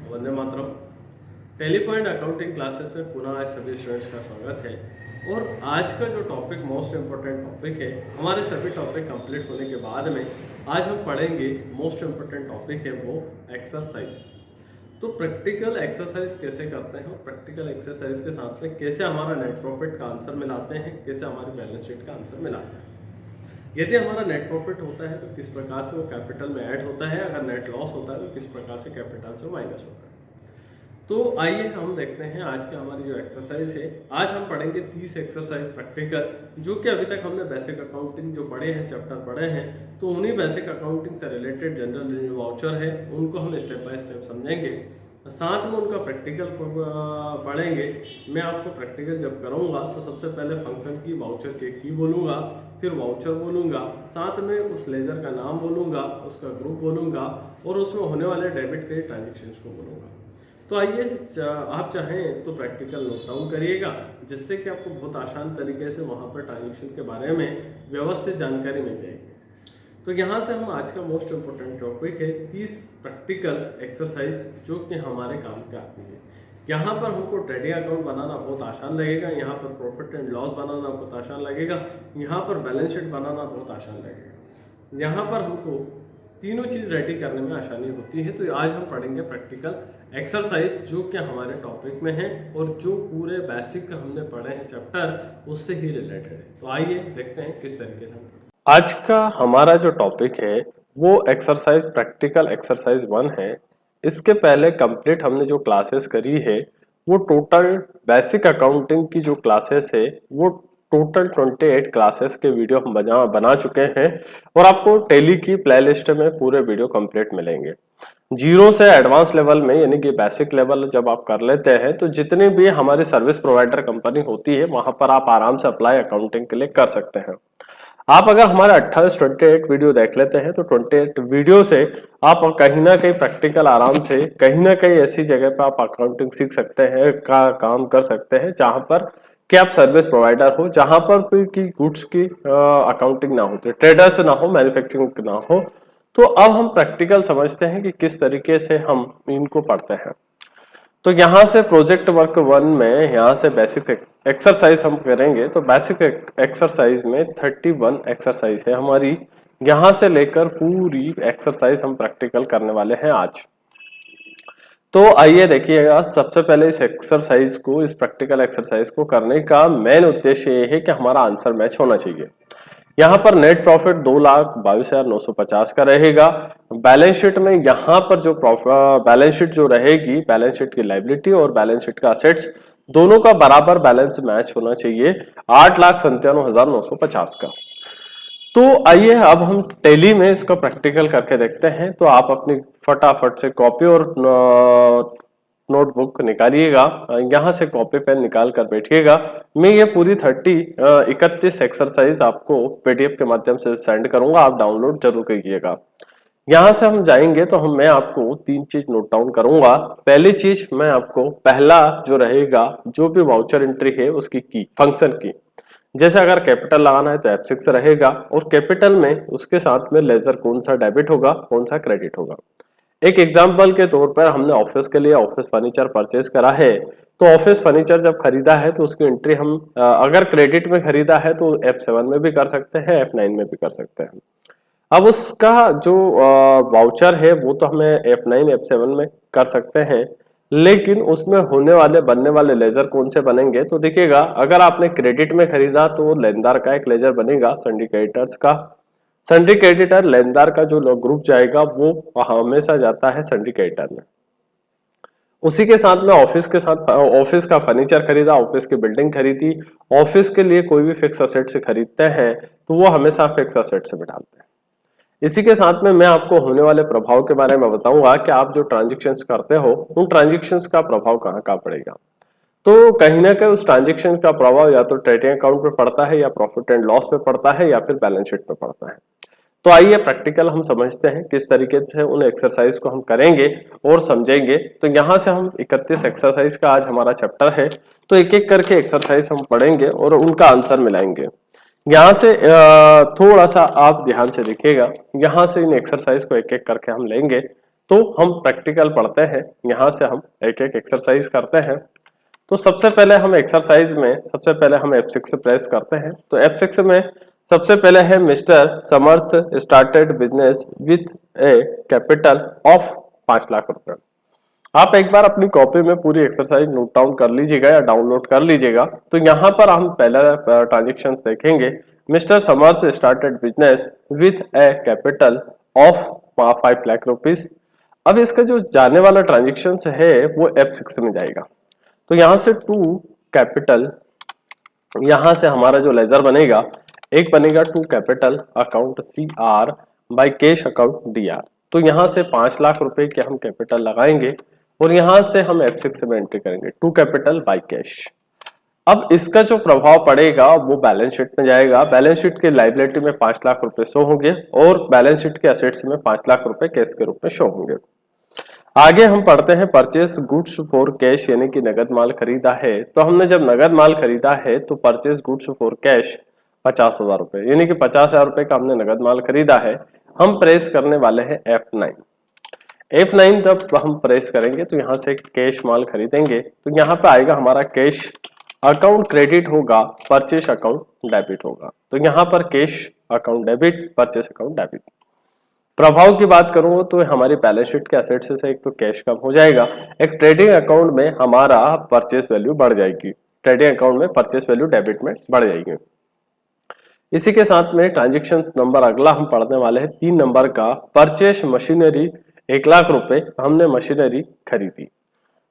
Vande Mataram. Tally point accounting classes में पुनः आज सभी स्टूडेंट्स का स्वागत है। और आज का जो टॉपिक मोस्ट इम्पोर्टेंट टॉपिक है, हमारे सभी टॉपिक कंप्लीट होने के बाद में आज हम पढ़ेंगे मोस्ट इम्पोर्टेंट टॉपिक है वो एक्सरसाइज। तो प्रैक्टिकल एक्सरसाइज कैसे करते हैं और प्रैक्टिकल एक्सरसाइज के साथ में कैसे हमारा नेट प्रॉफिट का आंसर मिलाते हैं, कैसे हमारी बैलेंस शीट का आंसर मिलाते हैं। यदि हमारा नेट प्रॉफिट होता है तो किस प्रकार से वो कैपिटल में ऐड होता है, अगर नेट लॉस होता है तो किस प्रकार से कैपिटल से माइनस होता है। तो आइए हम देखते हैं आज की हमारी जो एक्सरसाइज है। आज हम पढ़ेंगे 30 एक्सरसाइज प्रैक्टिकल, जो कि अभी तक हमने बेसिक अकाउंटिंग जो पढ़े हैं, चैप्टर पढ़े हैं, तो उन्हीं बेसिक अकाउंटिंग से रिलेटेड जनरल जो वाउचर है उनको हम स्टेप बाय स्टेप समझेंगे, साथ में उनका प्रैक्टिकल पढ़ेंगे। मैं आपको प्रैक्टिकल जब करूंगा तो सबसे पहले फंक्शन की वाउचर के की बोलूंगा, फिर वाउचर बोलूंगा, साथ में उस लेजर का नाम बोलूंगा, उसका ग्रुप बोलूंगा और उसमें होने वाले डेबिट के ट्रांजेक्शन्स को बोलूंगा। तो आइए आप चाहें तो प्रैक्टिकल नोट डाउन करिएगा, जिससे कि आपको बहुत आसान तरीके से वहाँ पर ट्रांजेक्शन के बारे में व्यवस्थित जानकारी मिल जाएगी। तो यहाँ से हम आज का मोस्ट इम्पोर्टेंट टॉपिक है 30 प्रैक्टिकल एक्सरसाइज, जो कि हमारे काम के आती है। यहाँ पर हमको ट्रेडिंग अकाउंट बनाना बहुत आसान लगेगा, यहाँ पर प्रॉफिट एंड लॉस बनाना बहुत आसान लगेगा, यहाँ पर बैलेंस शीट बनाना बहुत आसान लगेगा। यहाँ पर हमको तीनों चीज़ रेडी करने में आसानी होती है। तो आज हम पढ़ेंगे प्रैक्टिकल एक्सरसाइज, जो कि हमारे टॉपिक में है और जो पूरे बेसिक हमने पढ़े हैं चैप्टर उससे ही रिलेटेड है। तो आइए देखते हैं किस तरीके से हम आज का हमारा जो टॉपिक है वो एक्सरसाइज प्रैक्टिकल एक्सरसाइज 1 है। इसके पहले कंप्लीट हमने जो क्लासेस करी है वो टोटल बेसिक अकाउंटिंग की जो क्लासेस है वो टोटल 28 क्लासेस के वीडियो हम बना चुके हैं और आपको टैली की प्लेलिस्ट में पूरे वीडियो कंप्लीट मिलेंगे। जीरो से एडवांस लेवल में, यानी कि बेसिक लेवल जब आप कर लेते हैं तो जितनी भी हमारी सर्विस प्रोवाइडर कंपनी होती है वहां पर आप आराम से अप्लाई अकाउंटिंग के लिए कर सकते हैं। आप अगर हमारे 28 वीडियो देख लेते हैं तो 28 वीडियो से आप कहीं ना कहीं प्रैक्टिकल आराम से कहीं ना कहीं ऐसी जगह पर आप अकाउंटिंग सीख सकते हैं, काम कर सकते हैं जहां पर कि आप सर्विस प्रोवाइडर हो, जहां पर की गुड्स की अकाउंटिंग ना होती, ट्रेडर्स ना हो, मैन्युफैक्चरिंग ना हो। तो अब हम प्रैक्टिकल समझते हैं कि किस तरीके से हम इनको पढ़ते हैं। तो यहाँ से प्रोजेक्ट वर्क 1 में यहाँ से बेसिक एक्सरसाइज हम करेंगे। तो बेसिक एक्सरसाइज में 31 एक्सरसाइज है हमारी, यहाँ से लेकर पूरी एक्सरसाइज हम प्रैक्टिकल करने वाले हैं आज। तो आइए देखिएगा, सबसे पहले इस एक्सरसाइज को, इस प्रैक्टिकल एक्सरसाइज को करने का मेन उद्देश्य ये है कि हमारा आंसर मैच होना चाहिए। यहाँ पर नेट प्रॉफिट 2,22,950 का रहेगा। बैलेंस शीट में यहाँ पर जो बैलेंस शीट जो रहेगी, बैलेंस शीट की लायबिलिटी और बैलेंस शीट का असेट्स दोनों का बराबर बैलेंस मैच होना चाहिए 8,97,950 का। तो आइए अब हम टैली में इसका प्रैक्टिकल करके देखते हैं। तो आप अपनी फटाफट से कॉपी और नोटबुक निकालिएगा, यहाँ से कॉपी पेन निकाल कर बैठिएगा। मैं ये पूरी 31 एक्सरसाइज आपको पीडीएफ के माध्यम से सेंड करूंगा, आप डाउनलोड जरूर कीजिएगा। यहाँ से हम जाएंगे तो मैं आपको 3 चीज नोट डाउन करूंगा। पहली चीज मैं आपको, पहला जो रहेगा, जो भी वाउचर एंट्री है उसकी की, फंक्शन की, जैसे अगर कैपिटल लगाना है तो F6 रहेगा और कैपिटल में उसके साथ में लेजर कौन सा डेबिट होगा, कौन सा क्रेडिट होगा। एक एग्जांपल के तौर पर हमने ऑफिस के लिए ऑफिस फर्नीचर परचेज करा है, तो ऑफिस फर्नीचर जब खरीदा है तो उसकी एंट्री हम अगर क्रेडिट में खरीदा है तो F7 में भी कर सकते हैं, F9 में भी कर सकते हैं। अब उसका जो वाउचर है वो तो हमें F9 F7 में कर सकते हैं, लेकिन उसमें होने वाले बनने वाले लेजर कौन से बनेंगे। तो देखिएगा, अगर आपने क्रेडिट में खरीदा तो लेनदार का एक लेजर बनेगा, सिंडिकेटर्स का। सिंडिकेटर लेनदार का जो ग्रुप जाएगा वो हमेशा जाता है सिंडिकेटर में। उसी के साथ में ऑफिस के साथ, ऑफिस का फर्नीचर खरीदा, ऑफिस की बिल्डिंग खरीदी, ऑफिस के लिए कोई भी फिक्स असेट से खरीदते हैं तो वो हमेशा फिक्स असेट से बिठाते हैं। इसी के साथ में मैं आपको होने वाले प्रभाव के बारे में बताऊंगा कि आप जो ट्रांजैक्शंस करते हो उन ट्रांजैक्शंस का प्रभाव कहाँ कहाँ पड़ेगा। तो कहीं ना कहीं उस ट्रांजैक्शन का प्रभाव या तो ट्रेडिंग अकाउंट पे पड़ता है, या प्रॉफिट एंड लॉस पे पड़ता है, या फिर बैलेंस शीट पे पड़ता है। तो आइए प्रैक्टिकल हम समझते हैं किस तरीके से उन एक्सरसाइज को हम करेंगे और समझेंगे। तो यहाँ से हम 31 एक्सरसाइज का आज हमारा चैप्टर है, तो एक एक करके एक्सरसाइज हम पढ़ेंगे और उनका आंसर मिलाएंगे। यहाँ से थोड़ा सा आप ध्यान से देखिएगा, यहाँ से इन एक्सरसाइज को एक एक करके हम लेंगे। तो हम प्रैक्टिकल पढ़ते हैं, यहाँ से हम एक एक एक्सरसाइज करते हैं। तो सबसे पहले हम एक्सरसाइज में सबसे पहले हम F6 प्रेस करते हैं। तो F6 में सबसे पहले है mister Samarth started business with A capital of 5 lakh रुपए। आप एक बार अपनी कॉपी में पूरी एक्सरसाइज नोट डाउन कर लीजिएगा या डाउनलोड कर लीजिएगा। तो यहाँ पर हम पहला ट्रांजेक्शन देखेंगे, mister Samarth started business with A capital of 5 lakh rupees. अब इसका जो जाने वाला ट्रांजेक्शन है वो F6 में जाएगा। तो यहाँ से टू कैपिटल, यहाँ से हमारा जो लेजर बनेगा, एक बनेगा to capital account CR by cash account DR। तो यहाँ से 5 लाख रुपए के हम कैपिटल लगाएंगे और यहाँ से हम F6 में एंट्री करेंगे टू कैपिटल बाय कैश। अब इसका जो प्रभाव पड़ेगा वो बैलेंस शीट में जाएगा। बैलेंस शीट के लायबिलिटी में 5 लाख रुपए शो होंगे और बैलेंस शीट के एसेट्स में 5 लाख रुपए कैश के रूप में शो होंगे। आगे हम पढ़ते हैं परचेस गुड्स फॉर कैश, यानी कि नगद माल खरीदा है। तो हमने जब नगद माल खरीदा है तो परचेस गुड्स फॉर कैश 50,000 रुपए, यानी कि 50,000 रुपए का हमने नगद माल खरीदा है। हम प्रेस करने वाले हैं F9 जब हम प्रेस करेंगे तो यहाँ से कैश माल खरीदेंगे। तो यहाँ पे आएगा हमारा कैश अकाउंट क्रेडिट होगा, परचेस अकाउंट डेबिट होगा। तो यहाँ पर cash account debit, purchase account debit. प्रभाव की बात करूं तो हमारी बैलेंस शीट के एसेट्स से एक तो कैश कम हो जाएगा, एक ट्रेडिंग अकाउंट में हमारा परचेस वैल्यू बढ़ जाएगी, ट्रेडिंग अकाउंट में परचेस वैल्यू डेबिट में बढ़ जाएगी। इसी के साथ में ट्रांजेक्शन नंबर अगला हम पढ़ने वाले हैं 3 नंबर का, परचेस मशीनरी 1 लाख रुपए हमने मशीनरी खरीदी।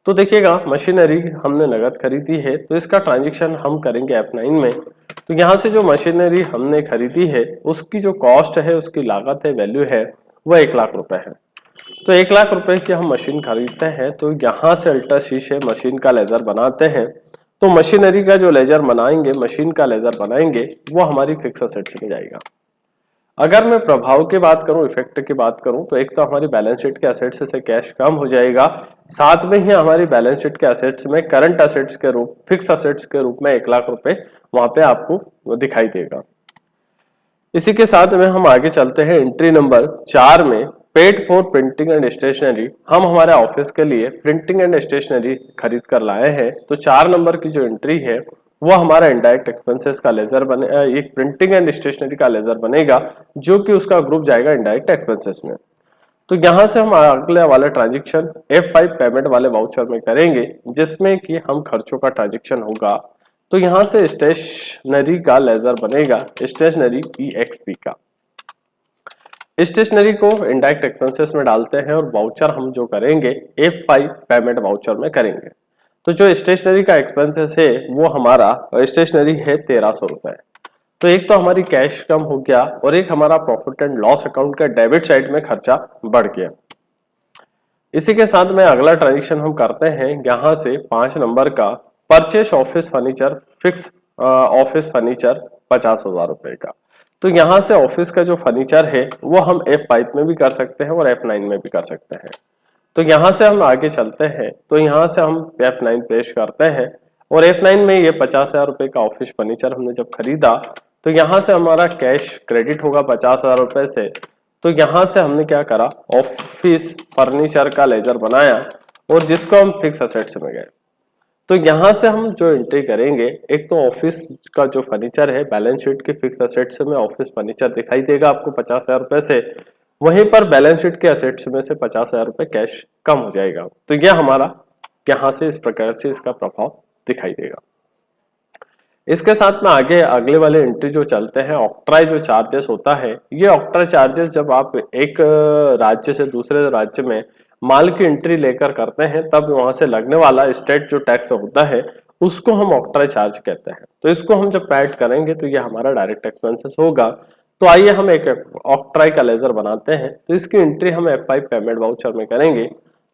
तो देखिएगा मशीनरी हमने नगद खरीदी है तो इसका ट्रांजेक्शन हम करेंगे F9 में। तो यहाँ से जो मशीनरी हमने खरीदी है उसकी जो कॉस्ट है, उसकी लागत है, वैल्यू है, वो 1 लाख रुपए है। तो 1 लाख रुपए की हम मशीन खरीदते हैं। तो यहाँ से अल्टर शीशे मशीन का लेजर बनाते हैं। तो मशीनरी का जो लेजर बनाएंगे, मशीन का लेजर बनाएंगे, वो हमारी फिक्स एसेट्स में जाएगा। अगर मैं प्रभाव की बात करूं, इफेक्ट की बात करूं, तो एक तो हमारी बैलेंस शीट के एसेट्स से कैश कम हो जाएगा, साथ में ही हमारी बैलेंस शीट के एसेट्स में करंट एसेट्स के रूप, फिक्स एसेट्स के रूप में 1 लाख रुपए वहां पे आपको दिखाई देगा। इसी के साथ में हम आगे चलते हैं एंट्री नंबर 4 में, paid for printing and stationery. हम हमारे ऑफिस के लिए प्रिंटिंग एंड स्टेशनरी खरीद कर लाए हैं। तो 4 नंबर की जो एंट्री है वो हमारा इनडायरेक्ट एक्सपेंसेस का लेजर बने, एक प्रिंटिंग एंड स्टेशनरी का लेजर बनेगा जो कि उसका ग्रुप जाएगा इनडायरेक्ट एक्सपेंसेस में। तो यहाँ से हम अगले वाला ट्रांजेक्शन F5 पेमेंट वाले वाउचर में करेंगे, जिसमें कि हम खर्चों का ट्रांजेक्शन होगा। तो यहाँ से स्टेशनरी का लेजर बनेगा, स्टेशनरी EXP का। स्टेशनरी को इनडायरेक्ट एक्सपेंसेस में डालते हैं और वाउचर हम जो करेंगे F5 पेमेंट वाउचर में करेंगे। तो जो स्टेशनरी का एक्सपेंसेस है वो हमारा स्टेशनरी है 1300 रुपए। तो एक तो हमारी कैश कम हो गया और एक हमारा प्रॉफिट एंड लॉस अकाउंट का डेबिट साइड में खर्चा बढ़ गया। इसी के साथ में अगला ट्रांजेक्शन हम करते हैं यहाँ से 5 नंबर का, purchase office furniture, fix office furniture 50,000 रुपए का। तो यहाँ से ऑफिस का जो फर्नीचर है वो हम F5 में भी कर सकते हैं और F9 में भी कर सकते हैं। तो यहाँ से हम आगे चलते हैं। तो यहाँ से हम F9 पेश करते हैं और F9 में ये 50,000 रुपए का ऑफिस फर्नीचर हमने जब खरीदा तो यहाँ से हमारा कैश क्रेडिट होगा 50,000 रुपए से। तो यहाँ से हमने क्या करा, ऑफिस फर्नीचर का लेजर बनाया और जिसको हम फिक्स एसेट्स में गए। तो यहाँ से हम जो एंट्री करेंगे, एक तो ऑफिस का जो फर्नीचर है बैलेंस शीट के फिक्स एसेट्स में ऑफिस फर्नीचर दिखाई देगा आपको 50,000 रुपए से, वहीं पर बैलेंस शीट के एसेट्स में से 50,000 रुपए कैश कम हो जाएगा। तो यह हमारा यहाँ से इस प्रकार से इसका प्रभाव दिखाई देगा। इसके साथ में आगे अगले वाले एंट्री जो चलते हैं, ऑक्ट्राई जो चार्जेस होता है, ये ऑक्ट्राई चार्जेस जब आप एक राज्य से दूसरे राज्य में माल की एंट्री लेकर करते हैं तब वहां से लगने वाला स्टेट जो टैक्स होता है उसको हम ऑक्ट्राई चार्ज कहते हैं। तो इसको हम जब पैड करेंगे तो ये हमारा डायरेक्ट एक्सपेंसेस होगा। तो आइए हम एक ऑक्ट्राई का लेजर बनाते हैं। तो इसकी एंट्री हम F5 पेमेंट वाउचर में करेंगे।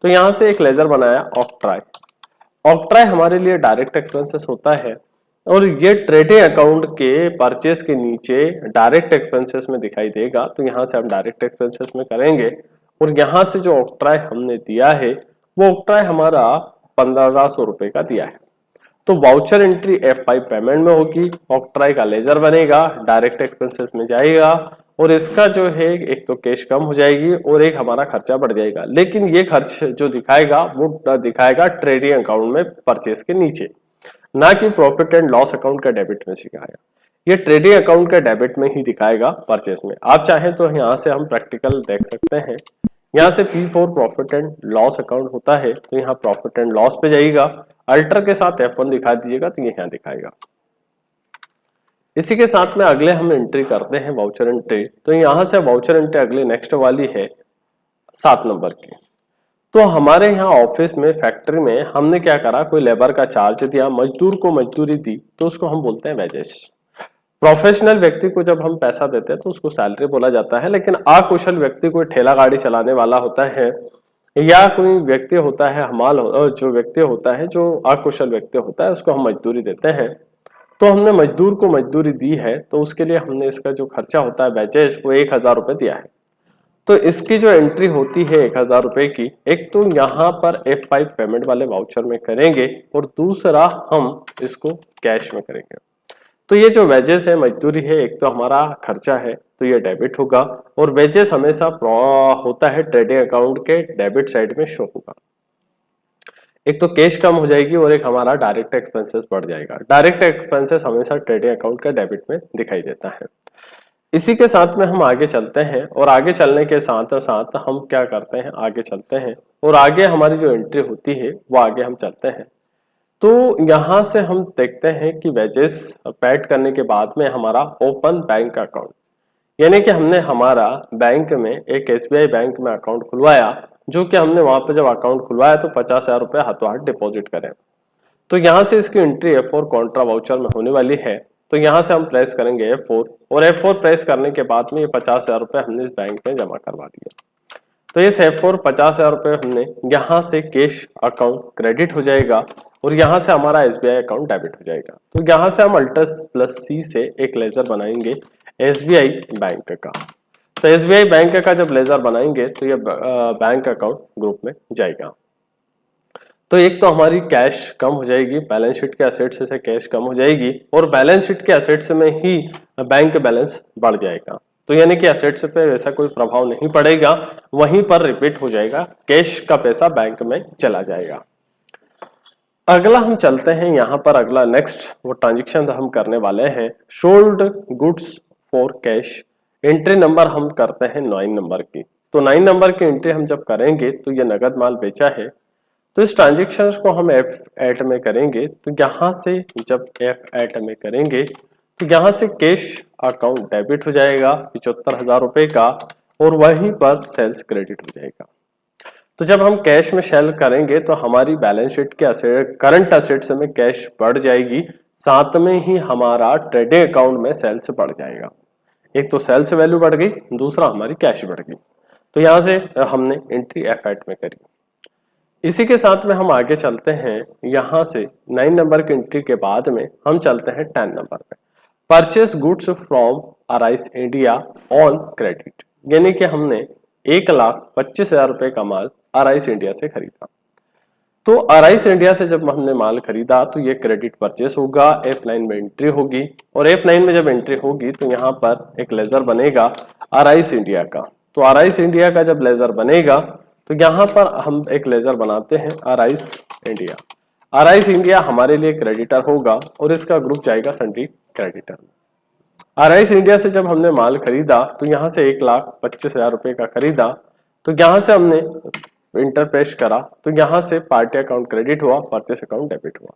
तो यहाँ से एक लेजर बनाया ऑक्ट्राई। ऑक्ट्राई हमारे लिए डायरेक्ट एक्सपेंसेस होता है और ये ट्रेडिंग अकाउंट के परचेस के नीचे डायरेक्ट एक्सपेंसेस में दिखाई देगा। तो यहाँ से हम डायरेक्ट एक्सपेंसेस में करेंगे और यहाँ से जो ऑक्ट्राई हमने दिया है वो ऑक्ट्राई हमारा 1500 रुपए का दिया है। तो वाउचर एंट्री F5 पेमेंट में होगी, ऑक्ट्राई का लेजर बनेगा, डायरेक्ट एक्सपेंसेस में जाएगा और इसका जो है एक तो कैश कम हो जाएगी और एक हमारा खर्चा बढ़ जाएगा, लेकिन ये खर्च जो दिखाएगा वो दिखाएगा ट्रेडिंग अकाउंट में परचेस के नीचे, ना कि प्रॉफिट एंड लॉस अकाउंट का डेबिट में दिखाएगा। ये ट्रेडिंग अकाउंट का डेबिट में ही दिखाएगा परचेस में। आप चाहें तो यहाँ से हम प्रैक्टिकल देख सकते हैं। यहाँ से P4 profit and loss account होता है, तो यहाँ प्रॉफिट एंड लॉस पे जाइएगा, अल्टर के साथ F1 दिखा दीजिएगा तो ये यहाँ दिखाएगा। इसी के साथ में अगले हम एंट्री करते हैं वाउचर एंट्री। तो यहाँ से वाउचर एंट्री अगले नेक्स्ट वाली है 7 नंबर की। तो हमारे यहाँ ऑफिस में फैक्ट्री में हमने क्या करा, कोई लेबर का चार्ज दिया, मजदूर को मजदूरी दी, तो उसको हम बोलते हैं वेजेस। प्रोफेशनल व्यक्ति को जब हम पैसा देते हैं तो उसको सैलरी बोला जाता है, लेकिन अकुशल व्यक्ति कोई ठेला गाड़ी चलाने वाला होता है या कोई व्यक्ति होता है हमाल जो व्यक्ति होता है जो अकुशल व्यक्ति होता है उसको हम मजदूरी देते हैं। तो हमने मजदूर को मजदूरी दी है तो उसके लिए हमने इसका जो खर्चा होता है वेजेस वो 1000 रुपए दिया है। तो इसकी जो एंट्री होती है 1000 रुपए की, एक तो यहाँ पर F5 पेमेंट वाले वाउचर में करेंगे और दूसरा हम इसको कैश में करेंगे। तो ये जो वेजेस है मजदूरी है, एक तो हमारा खर्चा है तो ये डेबिट होगा, और वेजेस हमेशा होता है ट्रेडिंग अकाउंट के डेबिट साइड में शो होगा। एक तो कैश कम हो जाएगी और एक हमारा डायरेक्ट एक्सपेंसेस बढ़ जाएगा। डायरेक्ट एक्सपेंसेस हमेशा ट्रेडिंग अकाउंट के डेबिट में दिखाई देता है। इसी के साथ में हम आगे चलते हैं और आगे चलने के साथ साथ हम क्या करते हैं, आगे चलते हैं और आगे हमारी जो एंट्री होती है वो आगे हम चलते हैं। तो यहाँ से हम देखते हैं कि वेजेस पेड करने के बाद में हमारा ओपन बैंक अकाउंट, यानी कि हमने हमारा बैंक में एक SBI बैंक में अकाउंट खुलवाया, जो कि हमने वहां पे जब अकाउंट खुलवाया तो 50,000 रुपए हाथों हाथ डिपॉजिट करें। तो यहाँ से इसकी एंट्री F4 कॉन्ट्रा वाउचर में होने वाली है। तो यहाँ से हम प्रेस करेंगे F4 और F4 प्रेस करने के बाद में ये 50,000 रुपए हमने इस बैंक में जमा करवा दिया। तो इस F4 50,000 रुपए हमने यहाँ से कैश अकाउंट क्रेडिट हो जाएगा और यहाँ से हमारा SBI अकाउंट डेबिट हो जाएगा। तो यहाँ से हम Alt+C से एक लेजर बनाएंगे SBI बैंक का। तो SBI बैंक का जब लेजर बनाएंगे तो ये बैंक अकाउंट ग्रुप में जाएगा। तो एक तो हमारी कैश कम हो जाएगी, बैलेंस शीट के एसेट्स से कैश कम हो जाएगी और बैलेंस शीट के एसेट्स में ही बैंक बैलेंस बढ़ जाएगा। तो यानी कि एसेट्स पे वैसा कोई प्रभाव नहीं पड़ेगा, वहीं पर रिपीट हो जाएगा, कैश का पैसा बैंक में चला जाएगा। अगला हम चलते हैं यहाँ पर, अगला नेक्स्ट वो ट्रांजेक्शन हम करने वाले हैं sold goods for cash. Entry number हम करते हैं 9 नंबर की। तो 9 नंबर की एंट्री हम जब करेंगे तो ये नगद माल बेचा है, तो इस ट्रांजेक्शन को हम F8 में करेंगे। तो यहाँ से जब F8 में करेंगे तो यहाँ से कैश अकाउंट डेबिट हो जाएगा 75,000 रुपए का और वहीं पर सेल्स क्रेडिट हो जाएगा। तो जब हम कैश में सेल करेंगे तो हमारी बैलेंस शीट के करंट एसेट्स में कैश बढ़ जाएगी, साथ में ही हमारा ट्रेडिंग अकाउंट में सेल्स बढ़ जाएगा। एक तो सेल्स वैल्यू बढ़ गई, दूसरा हमारी कैश बढ़ गई। तो यहाँ से हमने एंट्री F8 में करी। इसी के साथ में हम आगे चलते हैं। यहाँ से 9 नंबर की एंट्री के बाद में हम चलते हैं 10 नंबर पे, purchase goods from Arise India on credit, यानी कि हमने 1,25,000 रुपए का माल अराइस इंडिया से खरीदा। तो अराइस इंडिया से जब हमने माल खरीदा तो ये क्रेडिट परचेस होगा, F9 में एंट्री होगी और F9 में जब एंट्री होगी तो यहाँ पर एक लेजर बनेगा अराइस इंडिया का। तो अराइस इंडिया का जब लेजर बनेगा तो यहाँ पर हम एक लेजर बनाते हैं अराइस इंडिया। अराइस इंडिया हमारे लिए क्रेडिटर होगा और इसका ग्रुप जाएगा सन्ड्री क्रेडिटर। अराइस इंडिया से जब हमने माल खरीदा तो यहाँ से 1,25,000 रुपए का खरीदा, तो यहाँ से हमने इंटर पेश करा तो यहाँ से पार्टी अकाउंट क्रेडिट हुआ, परचेस अकाउंट डेबिट हुआ।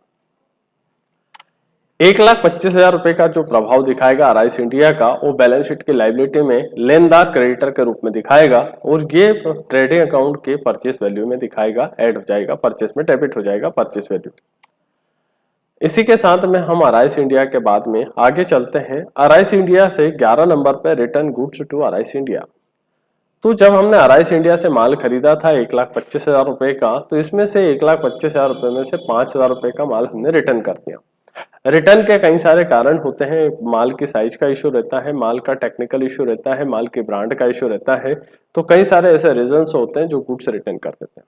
1,25,000 रुपए का जो प्रभाव दिखाएगा अराइस इंडिया का, वो बैलेंस शीट की लायबिलिटी में लेनदार क्रेडिटर के रूप में दिखाएगा और ये ट्रेडिंग अकाउंट के परचेस वैल्यू में दिखाएगा, ऐड हो जाएगा, परचेस में डेबिट हो जाएगा परचेस वैल्यू। इसी के साथ में हम अराइस इंडिया के बाद में आगे चलते हैं। अराइस इंडिया से 11 नंबर पे रिटर्न गुड्स टू अराइस इंडिया। तो जब हमने अराइस इंडिया से माल खरीदा था 1,25,000 रुपए का, तो इसमें से 1,25,000 रुपए में से 5,000 रुपए का माल हमने रिटर्न कर दिया। रिटर्न के कई सारे कारण होते हैं, माल की साइज का इशू रहता है, माल का टेक्निकल इशू रहता है, माल की ब्रांड का इशू रहता है। तो कई सारे ऐसे रीजंस होते हैं जो गुड्स रिटर्न कर देते हैं।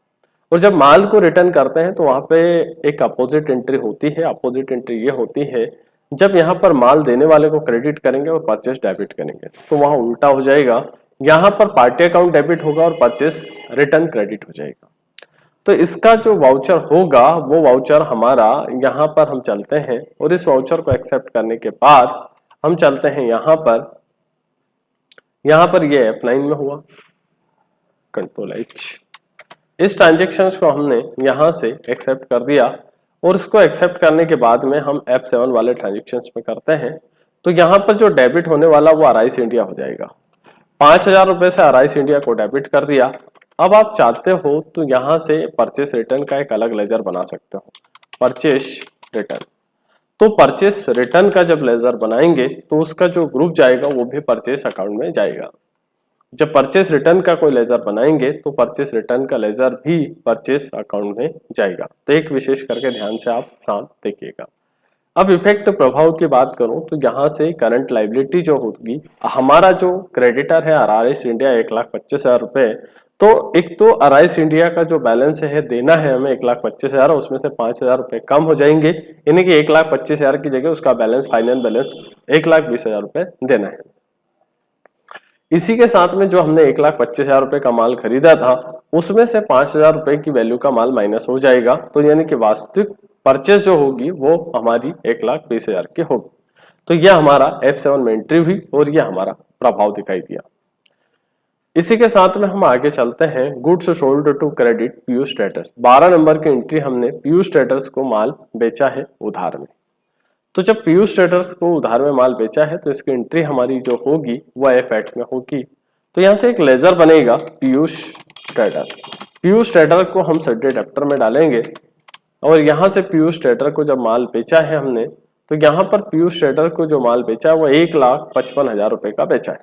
और जब माल को रिटर्न करते हैं तो वहां पे एक अपोजिट एंट्री होती है। अपोजिट एंट्री ये होती है जब यहाँ पर माल देने वाले को क्रेडिट करेंगे और परचेस डेबिट करेंगे तो वहां उल्टा हो जाएगा, यहाँ पर पार्टी अकाउंट डेबिट होगा और परचेस रिटर्न क्रेडिट हो जाएगा। तो इसका जो वाउचर होगा वो वाउचर हमारा यहाँ पर हम चलते हैं और इस वाउचर को एक्सेप्ट करने के बाद हम चलते हैं यहाँ पर ये F9 में हुआ, कंट्रोल H। इस ट्रांजेक्शन को हमने यहाँ से एक्सेप्ट कर दिया और इसको एक्सेप्ट करने के बाद में हम F7 वाले ट्रांजेक्शन्स में करते हैं। तो यहाँ पर जो डेबिट होने वाला वो अराइस इंडिया हो जाएगा। 5,000 रुपए से अराइस इंडिया को डेबिट कर दिया। अब आप चाहते हो तो यहाँ से परचेस रिटर्न का एक अलग लेजर बना सकते हो, परचेस रिटर्न। तो परचेस रिटर्न का जब लेजर बनाएंगे तो उसका जो ग्रुप जाएगा वो भी परचेस अकाउंट में जाएगा। जब परचेस रिटर्न का कोई लेजर बनाएंगे तो परचेस रिटर्न का लेजर भी परचेस अकाउंट में जाएगा। तो एक विशेष करके ध्यान से आप साथ देखिएगा। अब इफेक्ट प्रभाव की बात करूं तो यहाँ से करंट लाइबिलिटी जो होगी, हमारा जो क्रेडिटर है अराइस इंडिया 1,25,000 रुपए, तो एक तो अराइस इंडिया का जो बैलेंस है देना है हमें 1,25,000, उसमें से 5,000 रुपए कम हो जाएंगे, यानी कि 1,25,000 की जगह उसका बैलेंस, फाइनल बैलेंस 1,20,000 रुपए देना है। इसी के साथ में जो हमने 1,25,000 रुपए का माल खरीदा था उसमें से 5,000 रुपए की वैल्यू का माल माइनस हो जाएगा। तो यानी कि वास्तविक परचेस जो होगी वो हमारी 1,20,000 की होगी। तो यह हमारा F7 में एंट्री हुई और यह हमारा प्रभाव दिखाई दिया। इसी के साथ में हम आगे चलते हैं। Goods sold to credit Piyush traders, 12 number की एंट्री हमने पीयूष ट्रेडर्स को माल बेचा है उधार में। तो जब पीयूष ट्रेडर्स को उधार में माल बेचा है तो इसकी एंट्री हमारी जो होगी वह F8 में होगी। तो यहाँ से एक लेजर बनेगा पीयूष ट्रेडर। पीयूष ट्रेडर को हम सड्डे डेप्टर में डालेंगे और यहाँ से पीयूष ट्रेडर को जब माल बेचा है हमने, तो यहाँ पर पीयूष ट्रेडर को जो माल बेचा है वो 1,55,000 रुपए का बेचा है।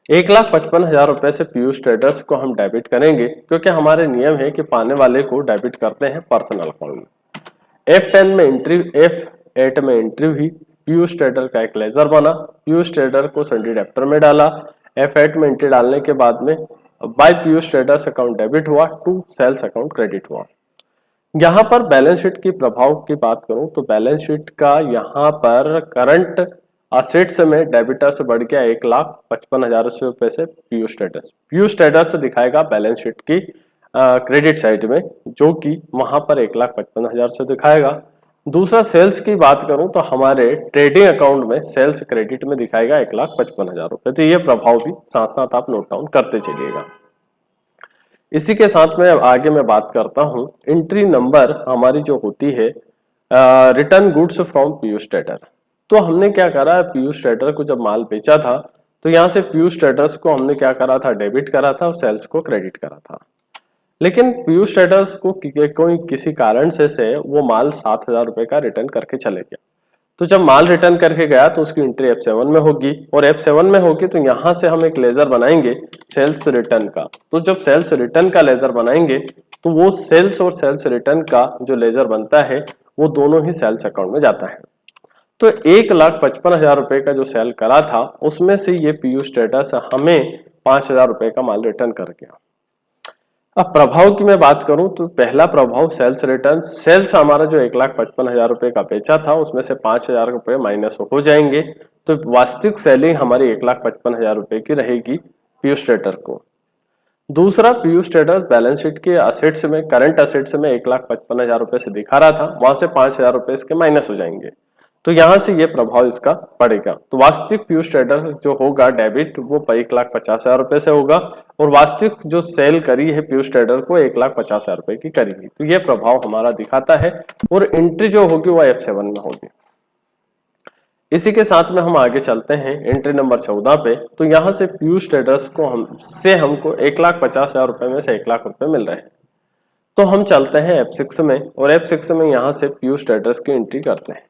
1,55,000 रुपए से पीयूष ट्रेडर्स को हम डेबिट करेंगे, क्योंकि हमारे नियम है कि पाने वाले को डेबिट करते हैं पर्सनल अकाउंट में। F10 में एंट्री, F8 में एंट्री हुई, पीयूष ट्रेडर का एक लेजर बना, पीयूष ट्रेडर को सन्डी डेप्टर में डाला। F8 में एंट्री डालने के बाद में by Piyush traders account debit हुआ टू सेल्स अकाउंट क्रेडिट हुआ। यहाँ पर बैलेंस शीट की प्रभाव की बात करूं तो बैलेंस शीट का यहाँ पर करंट असेट्स में डेबिटर से बढ़ गया 1,55,000 रुपए से पीयूष ट्रेडर्स से दिखाएगा बैलेंस शीट की क्रेडिट साइड में, जो कि वहां पर 1,55,000 से दिखाएगा। दूसरा सेल्स की बात करूं तो हमारे ट्रेडिंग अकाउंट में सेल्स क्रेडिट में दिखाएगा 1,55,000 रुपए। तो ये प्रभाव भी साथ साथ आप नोट डाउन करते चलिएगा। इसी के साथ में आगे मैं बात करता हूं, एंट्री नंबर हमारी जो होती है return goods from Piyush trader. तो हमने क्या करा, पीयूष ट्रेडर को जब माल बेचा था तो यहाँ से पीयूष ट्रेडर्स को हमने क्या करा था, डेबिट करा था और सेल्स को क्रेडिट करा था। लेकिन पीयूष ट्रेडर्स को कोई किसी कारण से वो माल 7,000 रुपए का रिटर्न करके चले गया। तो जब माल रिटर्न करके गया तो उसकी एंट्री F7 में होगी, और F7 में होगी तो यहाँ से हम एक लेजर बनाएंगे सेल्स रिटर्न का। तो जब सेल्स रिटर्न का लेजर बनाएंगे तो वो सेल्स और सेल्स रिटर्न का जो लेजर बनता है वो दोनों ही सेल्स अकाउंट में जाता है। तो 1,55,000 रुपए का जो सेल करा था उसमें से ये पीयूष ट्रेडर्स हमें 5,000 रुपए का माल रिटर्न कर गया। अब प्रभाव की मैं बात करूं तो पहला प्रभाव सेल्स रिटर्न, सेल्स हमारा जो 1,55,000 रुपए का बेचा था उसमें से 5,000 रुपए माइनस हो जाएंगे। तो वास्तविक सेलिंग हमारी 1,55,000 रुपए की रहेगी पीयूष ट्रेडर को। दूसरा, पीयूष ट्रेडर्स बैलेंस शीट के असेट्स में, करंट असेट्स में 1,55,000 रुपए से दिखा रहा था, वहां से 5,000 रुपए इसके माइनस हो जाएंगे। तो यहां से ये प्रभाव इसका पड़ेगा। तो वास्तविक पीयूष ट्रेडर्स जो होगा डेबिट वो 1,50,000 रुपए से होगा, और वास्तविक जो सेल करी है पीयूष ट्रेडर को 1,50,000 रुपए की करेगी। तो ये प्रभाव हमारा दिखाता है, और एंट्री जो होगी वो F7 में होगी। इसी के साथ में हम आगे चलते हैं एंट्री नंबर 14 पे। तो यहाँ से पीयूष ट्रेडर्स को हमको 1,50,000 रुपए में से 1,00,000 रुपए मिल रहे हैं। तो हम चलते हैं F6 में, और F6 में यहाँ से पीयूष ट्रेडर्स की एंट्री करते हैं।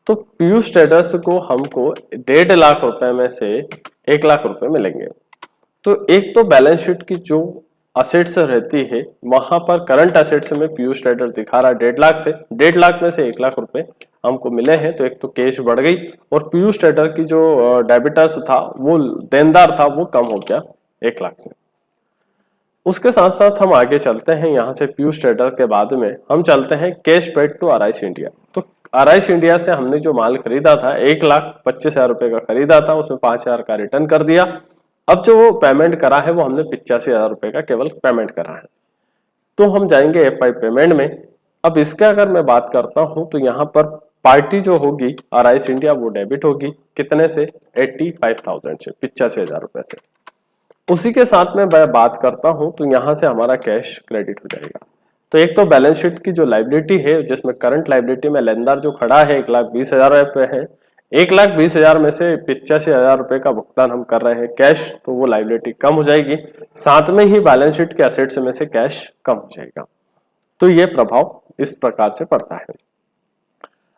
तो पीयूष ट्रेडर्स को हमको 1.5 लाख रुपए में से 1,00,000 रुपए मिलेंगे। तो एक तो बैलेंस शीट की जो असेट्स रहती है वहां पर करंट असेट्स में पीयूष ट्रेडर दिखा रहा है 1.5 लाख से, 1.5 लाख में से 1,00,000 रुपए हमको मिले हैं। तो एक तो कैश बढ़ गई, और पीयूष ट्रेडर की जो डेबिटर्स था, वो देनदार था, वो कम हो गया 1,00,000 से। उसके साथ साथ हम आगे चलते हैं, यहाँ से पीयूष ट्रेडर के बाद में हम चलते हैं कैश पेड टू अराइस इंडिया। तो आरआईस इंडिया से हमने जो माल खरीदा था 1,25,000 रुपए का खरीदा था, उसमें 5,000 का रिटर्न कर दिया। अब जो वो पेमेंट करा है वो हमने 85,000 रुपए का केवल पेमेंट करा है। तो हम जाएंगे F5 पेमेंट में। अब इसका अगर मैं बात करता हूं तो यहाँ पर पार्टी जो होगी आरआईस इंडिया वो डेबिट होगी, कितने से 85,000 से, 85,000 रुपए से। उसी के साथ में मैं बात करता हूं तो यहाँ से हमारा कैश क्रेडिट हो जाएगा। तो एक तो बैलेंस शीट की जो लाइबिलिटी है जिसमें करंट लाइबिलिटी में लेनदार जो खड़ा है 1,20,000 रुपए है, 1,20,000 में से 85,000 रुपए का भुगतान हम कर रहे हैं कैश, तो वो लाइबिलिटी कम हो जाएगी। साथ में ही बैलेंस शीट के एसेट्स में से कैश कम हो जाएगा। तो ये प्रभाव इस प्रकार से पड़ता है।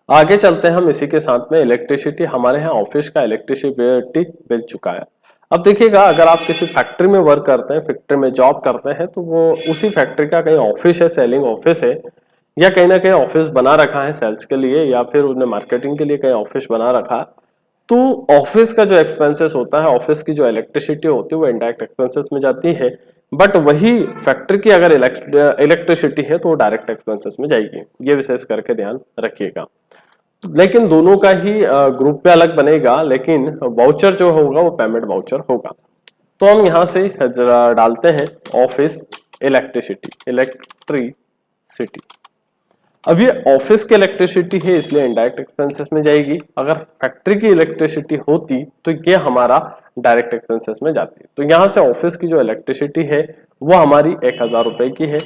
आगे चलते हैं हम इसी के साथ में इलेक्ट्रिसिटी। हमारे यहाँ ऑफिस का इलेक्ट्रिसिटी बिल चुका है। अब देखिएगा, अगर आप किसी फैक्ट्री में वर्क करते हैं, फैक्ट्री में जॉब करते हैं, तो वो उसी फैक्ट्री का कहीं ऑफिस है, सेलिंग ऑफिस है, या कहीं ना कहीं ऑफिस बना रखा है सेल्स के लिए, या फिर उसने मार्केटिंग के लिए कहीं ऑफिस बना रखा। तो ऑफिस का जो एक्सपेंसेस होता है, ऑफिस की जो इलेक्ट्रिसिटी होती है वो इनडायरेक्ट एक्सपेंसेस में जाती है। बट वही फैक्ट्री की अगर इलेक्ट्रिसिटी है तो वो डायरेक्ट एक्सपेंसेस में जाएगी। ये विशेष करके ध्यान रखिएगा। लेकिन दोनों का ही ग्रुप पे अलग बनेगा, लेकिन वाउचर जो होगा वो पेमेंट वाउचर होगा। तो हम यहाँ से जरा डालते हैं ऑफिस इलेक्ट्रिसिटी। अब ये ऑफिस की इलेक्ट्रिसिटी है इसलिए इनडायरेक्ट एक्सपेंसेस में जाएगी। अगर फैक्ट्री की इलेक्ट्रिसिटी होती तो ये हमारा डायरेक्ट एक्सपेंसेस में जाती। तो यहाँ से ऑफिस की जो इलेक्ट्रिसिटी है वो हमारी 1,000 रुपए की है।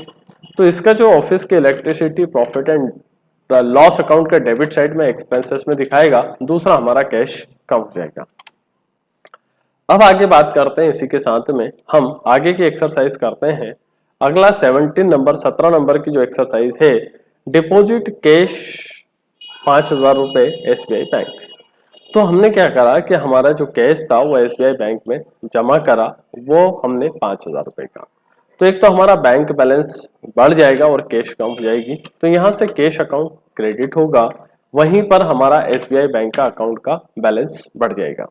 तो इसका जो ऑफिस की electricity profit and loss account का डेबिट साइड में एक्सपेंसेस में दिखाएगा, दूसरा हमारा कैश कम हो जाएगा। अब आगे बात करते हैं, इसी के साथ में हम आगे की एक्सरसाइज करते हैं। अगला 17 नंबर की जो एक्सरसाइज है, डिपॉजिट कैश 5,000 रुपए SBI बैंक। तो हमने क्या करा कि हमारा जो कैश था वो SBI बैंक में जमा करा, वो हमने 5,000 रुपए का। तो एक तो हमारा बैंक बैलेंस बढ़ जाएगा और कैश कम हो जाएगी। तो यहाँ से कैश अकाउंट क्रेडिट होगा, वहीं पर हमारा SBI बैंक का अकाउंट का बैलेंस बढ़ जाएगा।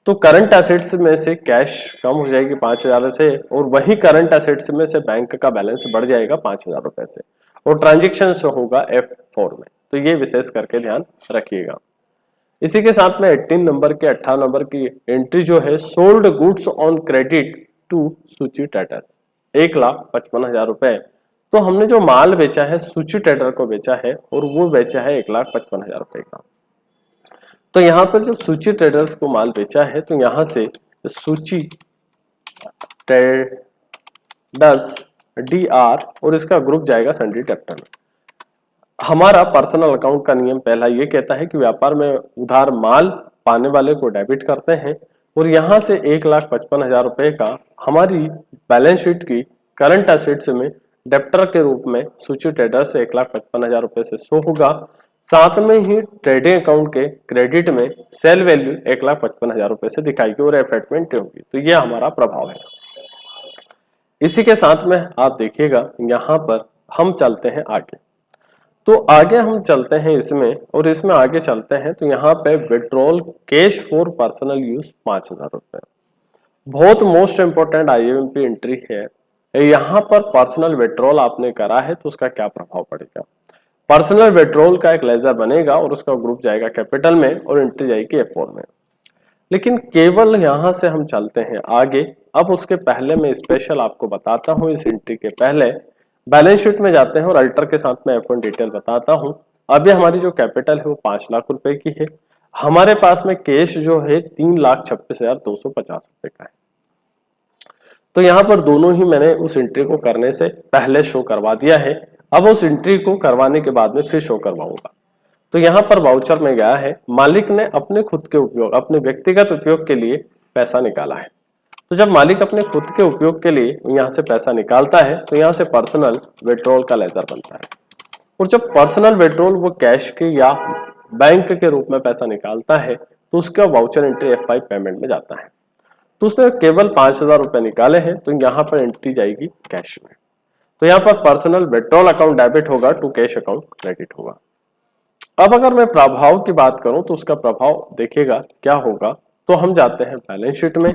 तो करंट एसेट्स में से कैश कम हो जाएगी 5,000 से, और वही करंट एसेट्स में से बैंक का बैलेंस बढ़ जाएगा 5,000 रुपए से, और ट्रांजेक्शन होगा F4 में। तो ये विशेष करके ध्यान रखिएगा। इसी के साथ में 18 नंबर की एंट्री जो है, sold goods on credit to Suchi traders, 1,55,000 रुपए। तो हमने जो माल बेचा है सूची ट्रेडर को बेचा है, और वो बेचा है 1,55,000 रुपए का। तो यहाँ पर जब सूची ट्रेडर्स को माल बेचा है तो यहाँ से सूची ट्रेडर्स DR और इसका ग्रुप जाएगा सन्ड्री डेब्टर में। हमारा पर्सनल अकाउंट का नियम पहला ये कहता है कि व्यापार में उधार माल पाने वाले को डेबिट करते हैं, और यहाँ से 1,55,000 रुपए का हमारी बैलेंस शीट की करंट एसेट्स में डेब्टर के रूप में सूची ट्रेडर से 1,55,000 रुपए से शो होगा। साथ में ही ट्रेडिंग अकाउंट के क्रेडिट में सेल वैल्यू 1,55,000 रुपए से दिखाएगी और एफेक्टमेंट होगी। तो ये हमारा प्रभाव है। इसी के साथ में आप देखिएगा, यहाँ पर हम चलते हैं आगे। तो आगे हम चलते हैं इसमें, और इसमें आगे चलते हैं तो यहाँ पे withdrawal cash for personal use 5,000 रुपए, बहुत मोस्ट इंपोर्टेंट IMP एंट्री है। यहाँ पर पर्सनल विड्रॉल आपने करा है तो उसका क्या प्रभाव पड़ेगा। पर्सनल विड्रॉल का एक लेजर बनेगा और उसका ग्रुप जाएगा कैपिटल में और एंट्री जाएगी F4 में। लेकिन केवल यहाँ से हम चलते हैं आगे। अब उसके पहले मैं स्पेशल आपको बताता हूँ, इस एंट्री के पहले बैलेंस शीट में जाते हैं और अल्टर के साथ में F1 डिटेल बताता हूँ। अभी हमारी जो कैपिटल है वो 5 लाख रुपए की है। हमारे पास में कैश जो है 3,26,250 रुपए का है। तो यहाँ पर दोनों ही मैंने उस एंट्री को करने से पहले शो करवा दिया है। अब उस एंट्री को करवाने के बाद में फिर शो करवाऊंगा। तो यहाँ पर वाउचर में गया है, मालिक ने अपने खुद के उपयोग, अपने व्यक्तिगत उपयोग के लिए पैसा निकाला है। तो जब मालिक अपने खुद के उपयोग के लिए यहाँ से पैसा निकालता है तो यहाँ से पर्सनल विड्रॉल का लेजर बनता है। और जब पर्सनल विड्रॉल वो कैश के या बैंक के रूप में पैसा निकालता है तो उसका वाउचर एंट्री F5 पेमेंट में जाता है। तो उसने केवल 5,000 रुपए निकाले हैं तो यहाँ पर एंट्री जाएगी कैश में। तो यहाँ पर पर्सनल विड्रॉल अकाउंट डेबिट होगा टू कैश अकाउंट क्रेडिट होगा। अब अगर मैं प्रभाव की बात करूं तो उसका प्रभाव देखिएगा क्या होगा। तो हम जाते हैं बैलेंस शीट में,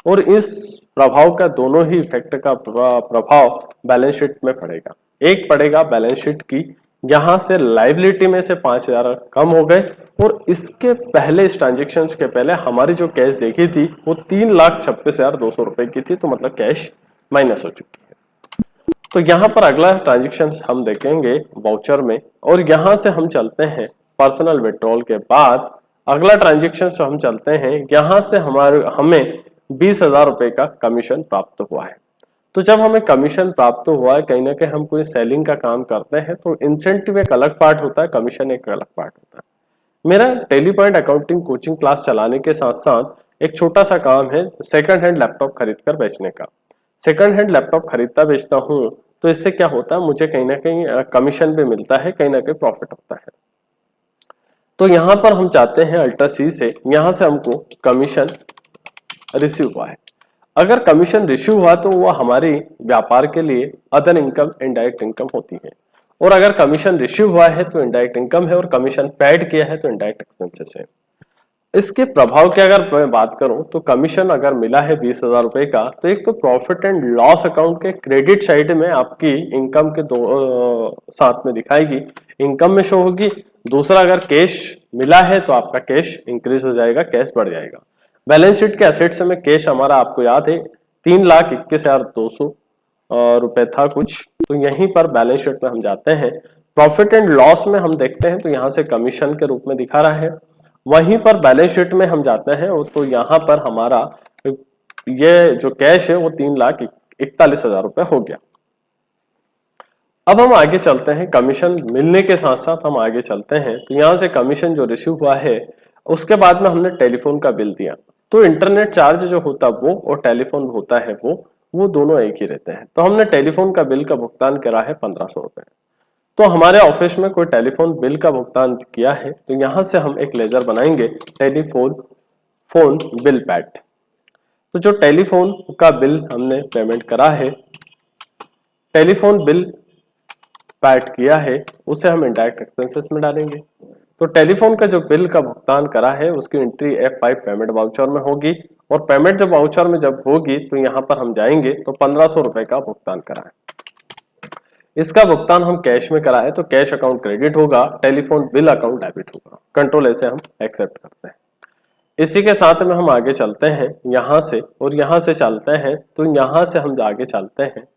और इस प्रभाव का दोनों ही इफेक्ट का प्रभाव बैलेंस शीट में पड़ेगा। एक पड़ेगा बैलेंस शीट की यहां से लाइबिलिटी में से 5,000 कम हो गए, और इसके पहले इस ट्रांजेक्शन के पहले हमारी जो कैश देखी थी वो 3,26,200 रुपए की थी, तो मतलब कैश माइनस हो चुकी है। तो यहाँ पर अगला ट्रांजेक्शन हम देखेंगे वाउचर में, और यहाँ से हम चलते हैं पर्सनल विड्रॉल के बाद अगला ट्रांजेक्शन हम चलते हैं, यहाँ से हमें 20,000 रुपए का कमीशन प्राप्त हुआ है। तो जब हमें कमीशन प्राप्त हुआ है, कहीं ना कहीं हम कोई सेलिंग का काम करते हैं, तो इंसेंटिव एक अलग पार्ट होता है, कमीशन एक अलग पार्ट होता है। मेरा Tally point accounting coaching class चलाने के साथ साथ एक छोटा सा काम है सेकंड हैंड लैपटॉप खरीद कर बेचने का। सेकंड हैंड लैपटॉप खरीदता बेचता हूँ, तो इससे क्या होता है, मुझे कहीं ना कहीं कमीशन भी मिलता है, कहीं ना कहीं प्रॉफिट होता है। तो यहाँ पर हम चाहते हैं अल्ट्रा सी से, यहाँ से हमको कमीशन रिसीव हुआ है। अगर कमीशन रिसीव हुआ तो वो हमारी व्यापार के लिए अदर इनकम, इनडायरेक्ट इनकम होती है, और अगर कमीशन रिसीव हुआ है तो इनडायरेक्ट इनकम है, और कमीशन पेड किया है तो इनडायरेक्ट एक्सपेंसेस है। इसके प्रभाव की अगर मैं बात करूं तो कमीशन अगर मिला है 20,000 रुपए का, तो एक तो प्रॉफिट एंड लॉस अकाउंट के क्रेडिट साइड में आपकी इनकम के साथ में दिखाएगी, इनकम में शो होगी। दूसरा, अगर कैश मिला है तो आपका कैश इंक्रीज हो जाएगा, कैश बढ़ जाएगा। बैलेंस शीट के एसेट्स में कैश हमारा आपको याद है 3,21,200 रुपए था कुछ, तो यहीं पर बैलेंस शीट में हम जाते हैं। प्रॉफिट एंड लॉस में हम देखते हैं तो यहाँ से कमीशन के रूप में दिखा रहा है, वहीं पर बैलेंस शीट में हम जाते हैं तो यहाँ पर हमारा ये जो कैश है वो 3,41,000 रुपए हो गया। अब हम आगे चलते हैं, कमीशन मिलने के साथ साथ हम आगे चलते हैं, तो यहाँ से कमीशन जो रिसीव हुआ है उसके बाद में हमने टेलीफोन का बिल दिया, तो इंटरनेट चार्ज जो होता है वो और टेलीफोन होता है वो दोनों एक ही रहते हैं। तो हमने टेलीफोन का बिल का भुगतान करा है 1,500 रुपए। तो हमारे ऑफिस में कोई टेलीफोन बिल का भुगतान किया है, तो यहाँ से हम एक लेजर बनाएंगे फोन बिल पैड। तो जो टेलीफोन का बिल हमने पेमेंट करा है, टेलीफोन बिल पैड किया है, उसे हम इनडायरेक्ट एक्सपेंसेस में डालेंगे। तो टेलीफोन का जो बिल का भुगतान करा है उसकी एंट्री F5 पेमेंट वाउचर में होगी, और पेमेंट जब वाउचर में जब होगी तो यहाँ पर हम जाएंगे तो 1,500 रुपए का भुगतान करा है। इसका भुगतान हम कैश में करा है तो कैश अकाउंट क्रेडिट होगा, टेलीफोन बिल अकाउंट डेबिट होगा। कंट्रोल ऐसे हम एक्सेप्ट करते हैं। इसी के साथ में हम आगे चलते हैं यहाँ से, और यहाँ से चलते हैं तो यहाँ से हम आगे चलते हैं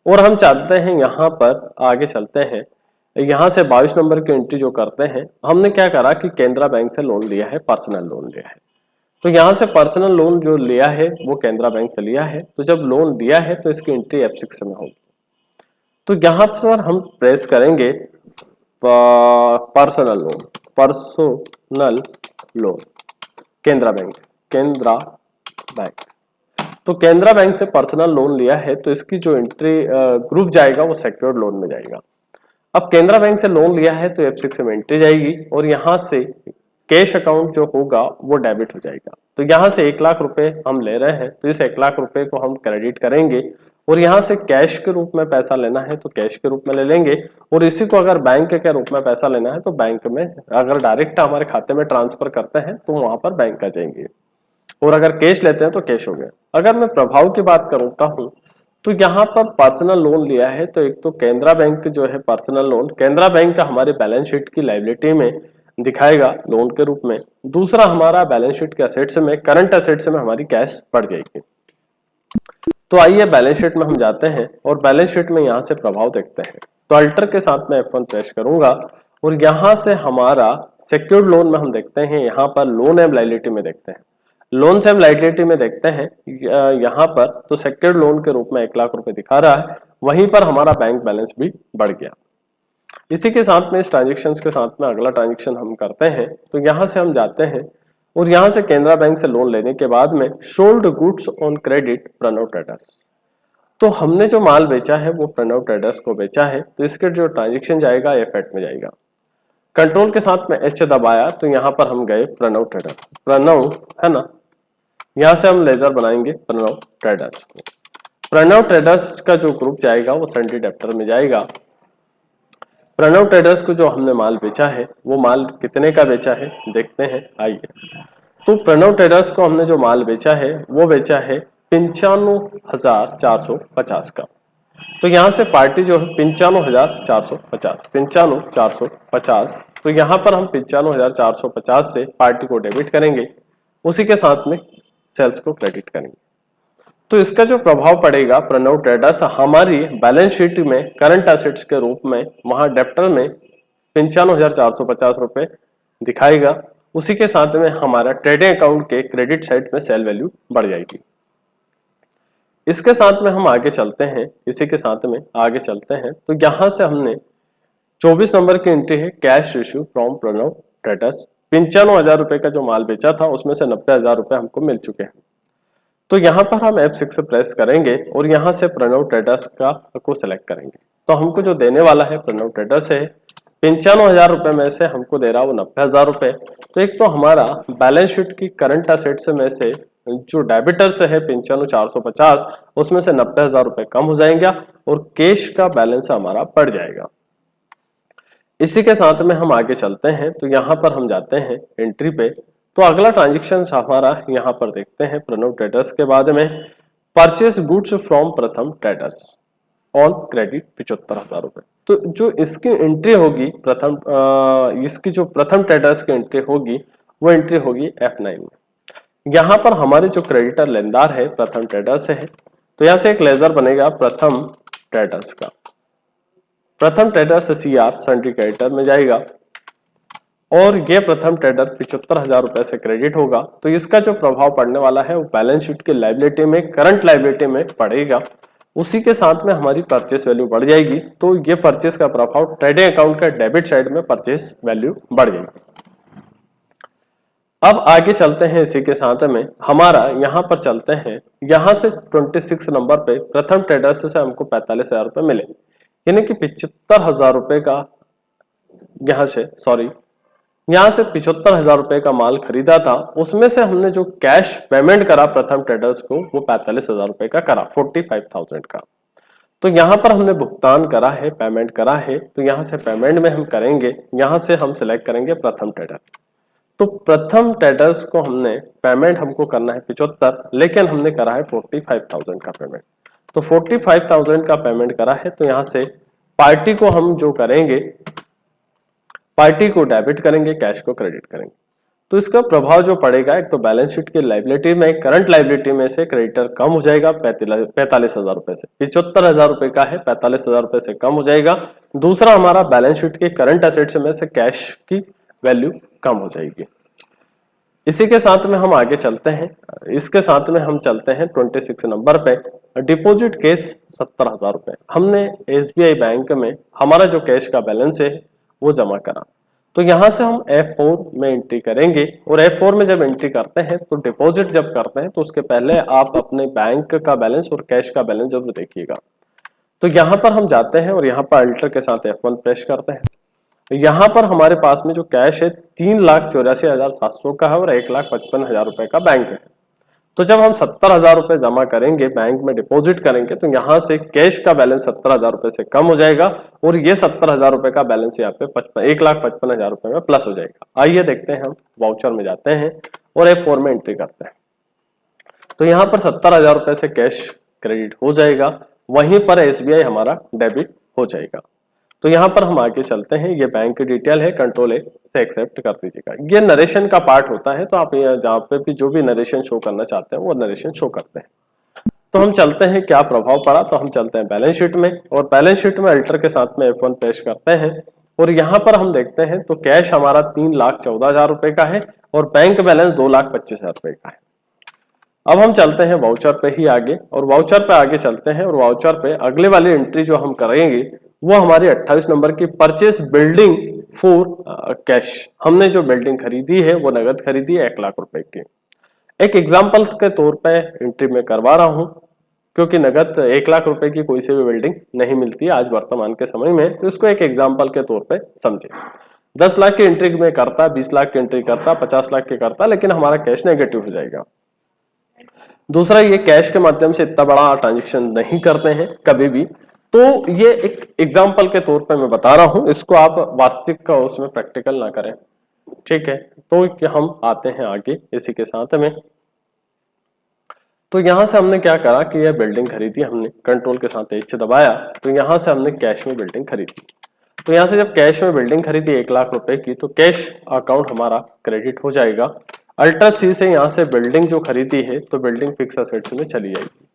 और हम चलते हैं यहाँ पर आगे चलते हैं। यहाँ से 22 नंबर की एंट्री जो करते हैं, हमने क्या करा कि केनरा बैंक से लोन लिया है, पर्सनल लोन लिया है। तो यहाँ से पर्सनल लोन जो लिया है वो केनरा बैंक से लिया है, तो जब लोन लिया है तो इसकी एंट्री F6 में होगी। तो यहाँ पर हम प्रेस करेंगे पर्सनल लोन केनरा बैंक। तो केनरा बैंक से पर्सनल लोन लिया है तो इसकी जो एंट्री ग्रुप जाएगा वो सेक्योर्ड लोन में जाएगा। अब केनरा बैंक से लोन लिया है तो F6 में एंट्री जाएगी, और यहाँ से कैश अकाउंट जो होगा वो डेबिट हो जाएगा। तो यहाँ से 1,00,000 रुपए हम ले रहे हैं, तो इस 1,00,000 रुपए को हम क्रेडिट करेंगे, और यहाँ से कैश के रूप में पैसा लेना है तो कैश के रूप में ले लेंगे, और इसी को अगर बैंक के रूप में पैसा लेना है तो बैंक में, अगर डायरेक्ट हमारे खाते में ट्रांसफर करते हैं तो वहां पर बैंक आ जाएंगे, और अगर कैश लेते हैं तो कैश हो गया। अगर मैं प्रभाव की बात करता हूँ तो यहाँ पर पर्सनल लोन लिया है, तो एक तो केनरा बैंक जो है पर्सनल लोन, केनरा बैंक का हमारे बैलेंस शीट की लायबिलिटी में दिखाएगा लोन के रूप में। दूसरा, हमारा बैलेंस शीट के असेट्स में, करंट असेट्स में हमारी कैश बढ़ जाएगी। तो आइए बैलेंस शीट में हम जाते हैं और बैलेंस शीट में यहाँ से प्रभाव देखते हैं। तो अल्टर के साथ में F1 प्रेस करूंगा, और यहाँ से हमारा सिक्योर्ड लोन में हम देखते हैं, यहाँ पर लोन एंड लायबिलिटी में देखते हैं, लोन एंड लायबिलिटी में देखते हैं यहाँ पर तो सिक्योर्ड लोन के रूप में 1,00,000 रुपए दिखा रहा है, वहीं पर हमारा बैंक बैलेंस भी बढ़ गया। इसी के साथ में इस ट्रांजेक्शन के साथ में अगला ट्रांजेक्शन हम करते हैं, तो यहाँ से हम जाते हैं और यहाँ से केनरा बैंक से लोन लेने के बाद में sold goods on credit Pranav traders, तो हमने जो माल बेचा है वो प्रणव ट्रेडर्स को बेचा है, तो इसके जो ट्रांजेक्शन जाएगा F8 में जाएगा। कंट्रोल के साथ में H दबाया तो यहाँ पर हम गए प्रणव ट्रेडर, प्रणव है ना, यहाँ से हम लेजर बनाएंगे प्रणव ट्रेडर्स को। प्रणव ट्रेडर्स का जो ग्रुप जाएगा वो सन्डी डेप्टर में जाएगा। प्रणव ट्रेडर्स को जो हमने माल बेचा है वो माल कितने का बेचा है देखते हैं, आइए। तो प्रणव ट्रेडर्स को हमने जो माल बेचा है वो बेचा है 95,450 का। तो यहाँ से पार्टी जो है 95,450, 95,450, तो यहाँ पर हम 95,450 से पार्टी को डेबिट करेंगे, उसी के साथ में सेल्स को क्रेडिट करेंगे। तो इसका जो प्रभाव पड़ेगा प्रणव ट्रेडर्स हमारी बैलेंस शीट में करंट एसेट्स के रूप में वहां डेप्टर में 95,450 रुपए दिखाएगा, उसी के साथ में हमारा ट्रेडिंग अकाउंट के क्रेडिट साइड में सेल वैल्यू बढ़ जाएगी। इसके साथ में हम आगे चलते हैं, इसी के साथ में आगे चलते हैं। तो यहां से हमने 24 नंबर की एंट्री है cash issue from Pranav traders, 95,000 रुपए का जो माल बेचा था उसमें से 90,000 रुपए हमको मिल चुके हैं। तो यहाँ पर हम F6 प्रेस करेंगे और यहाँ से प्रणव ट्रेडर्स का को सिलेक्ट करेंगे। तो हमको जो देने वाला है प्रणव ट्रेडर्स है 95,000 रुपए में से हमको दे रहा वो 90,000 रुपए। तो एक तो हमारा बैलेंस शीट की करंट असेट्स में से जो डेबिटर्स है 95,450 उसमें से 90,000 रुपए कम हो जाएंगे और कैश का बैलेंस हमारा बढ़ जाएगा। इसी के साथ में हम आगे चलते हैं। तो यहाँ पर हम जाते हैं एंट्री पे। तो अगला ट्रांजेक्शन हमारा यहाँ पर देखते हैं प्रणव ट्रेडर्स के बाद में परचेस गुड्स फ्रॉम प्रथम ट्रेडर्स ऑन क्रेडिट 75,000 रुपए। तो जो इसकी एंट्री होगी इसकी जो प्रथम ट्रेडर्स की एंट्री होगी वो एंट्री होगी F9 में। यहाँ पर हमारे जो क्रेडिटर लेनदार है प्रथम ट्रेडर्स है, तो यहाँ से एक लेजर बनेगा प्रथम ट्रेडर्स का। प्रथम ट्रेडर्स CR सन्ड्री क्रेडिटर में जाएगा और ये प्रथम ट्रेडर 75,000 रुपए से क्रेडिट होगा। तो इसका जो प्रभाव पड़ने वाला है वो बैलेंस शीट की लायबिलिटी में करंट लायबिलिटी में पड़ेगा, उसी के साथ में हमारी परचेस वैल्यू बढ़ जाएगी। तो ये परचेस का प्रभाव ट्रेडिंग अकाउंट का डेबिट साइड में परचेस वैल्यू बढ़ जाएगी। अब आगे चलते हैं, इसी के साथ में हमारा यहाँ पर चलते हैं, यहाँ से 26 नंबर पे प्रथम ट्रेडर्स से हमको 45,000 रुपए मिले, यानी कि 75,000 रुपए का यहाँ से 75,000 रुपए का माल खरीदा था, उसमें से हमने जो कैश पेमेंट करा प्रथम ट्रेडर्स को वो 45,000 रुपए का करा, 45,000 का। तो यहाँ पर हमने भुगतान करा है, पेमेंट करा है। तो यहाँ से पेमेंट में हम करेंगे, यहाँ से हम सिलेक्ट करेंगे प्रथम ट्रेडर। तो प्रथम ट्रेडर्स को हमने पेमेंट हमको करना है 75, लेकिन हमने करा है 45,000 का पेमेंट। तो 45,000 का पेमेंट करा है। तो यहाँ से पार्टी को हम जो करेंगे, पार्टी को डेबिट करेंगे, कैश को क्रेडिट करेंगे। तो इसका प्रभाव जो पड़ेगा, एक तो बैलेंस शीट की लायबिलिटी में करंट लायबिलिटी में से क्रेडिटर कम हो जाएगा 45,000 रुपए से, 75,000 रुपए का है 45,000 रुपए से कम हो जाएगा। दूसरा हमारा बैलेंस शीट के करंट एसेट्स में से कैश की वैल्यू कम हो जाएगी। इसी के साथ में हम आगे चलते हैं, इसके साथ में हम चलते हैं 26 नंबर पे डिपॉजिट कैश 70,000 रुपए। हमने SBI बैंक में हमारा जो कैश का बैलेंस है वो जमा करा। तो यहाँ से हम F4 में एंट्री करेंगे और F4 में जब एंट्री करते हैं तो डिपॉजिट जब करते हैं तो उसके पहले आप अपने बैंक का बैलेंस और कैश का बैलेंस जरूर देखिएगा। तो यहाँ पर हम जाते हैं और यहाँ पर अल्टर के साथ F1 प्रेस करते हैं। यहाँ पर हमारे पास में जो कैश है 3,84,700 का है और 1,55,000 रुपए का बैंक है। तो जब हम 70,000 रुपए जमा करेंगे, बैंक में डिपॉजिट करेंगे, तो यहाँ से कैश का बैलेंस 70,000 रुपए से कम हो जाएगा और ये 70,000 रुपए का बैलेंस यहाँ पे 1,55,000 रुपए में प्लस हो जाएगा। आइए देखते हैं, हम वाउचर में जाते हैं और F4 में एंट्री करते हैं। तो यहाँ पर 70,000 रुपए से कैश क्रेडिट हो जाएगा, वहीं पर SBI हमारा डेबिट हो जाएगा। तो यहाँ पर हम आगे चलते हैं, ये बैंक की डिटेल है, कंट्रोल A से एक्सेप्ट कर दीजिएगा। ये नरेशन का पार्ट होता है, तो आप यहाँ जहाँ पे भी जो भी नरेशन शो करना चाहते हैं वो नरेशन शो करते हैं। तो हम चलते हैं, क्या प्रभाव पड़ा, तो हम चलते हैं बैलेंस शीट में और बैलेंस शीट में अल्टर के साथ में F1 पेश करते हैं और यहाँ पर हम देखते हैं तो कैश हमारा 3,14,000 रुपए का है और बैंक बैलेंस 2,25,000 रुपए का है। अब हम चलते हैं वाउचर पे ही आगे और वाउचर पे आगे चलते हैं और वाउचर पे अगले वाली एंट्री जो हम करेंगे वो हमारी 28 नंबर की परचेस बिल्डिंग फॉर कैश। हमने जो बिल्डिंग खरीदी है वो नगद खरीदी है 1,00,000 रुपए की। एक एग्जांपल के तौर पे एंट्री में करवा रहा हूं, क्योंकि नगद 1,00,000 रुपए की कोई सी भी बिल्डिंग नहीं मिलती है आज वर्तमान के समय में, तो इसको एक एग्जाम्पल के तौर पे समझे। 10 लाख की एंट्री में करता, 20 लाख की एंट्री करता, 50 लाख की करता, लेकिन हमारा कैश नेगेटिव हो जाएगा। दूसरा, ये कैश के माध्यम से इतना बड़ा ट्रांजेक्शन नहीं करते हैं कभी भी, तो ये एक एग्जाम्पल के तौर पे मैं बता रहा हूं, इसको आप वास्तविक का उसमें प्रैक्टिकल ना करें, ठीक है। तो हम आते हैं आगे इसी के साथ में। तो यहां से हमने क्या करा कि यह बिल्डिंग खरीदी, हमने कंट्रोल के साथ H दबाया, तो यहां से हमने कैश में बिल्डिंग खरीदी। तो यहां से जब कैश में बिल्डिंग खरीदी 1,00,000 रुपए की, तो कैश अकाउंट हमारा क्रेडिट हो जाएगा। अल्टर सी से यहां से बिल्डिंग जो खरीदी है तो बिल्डिंग फिक्स असेट्स में चली जाएगी,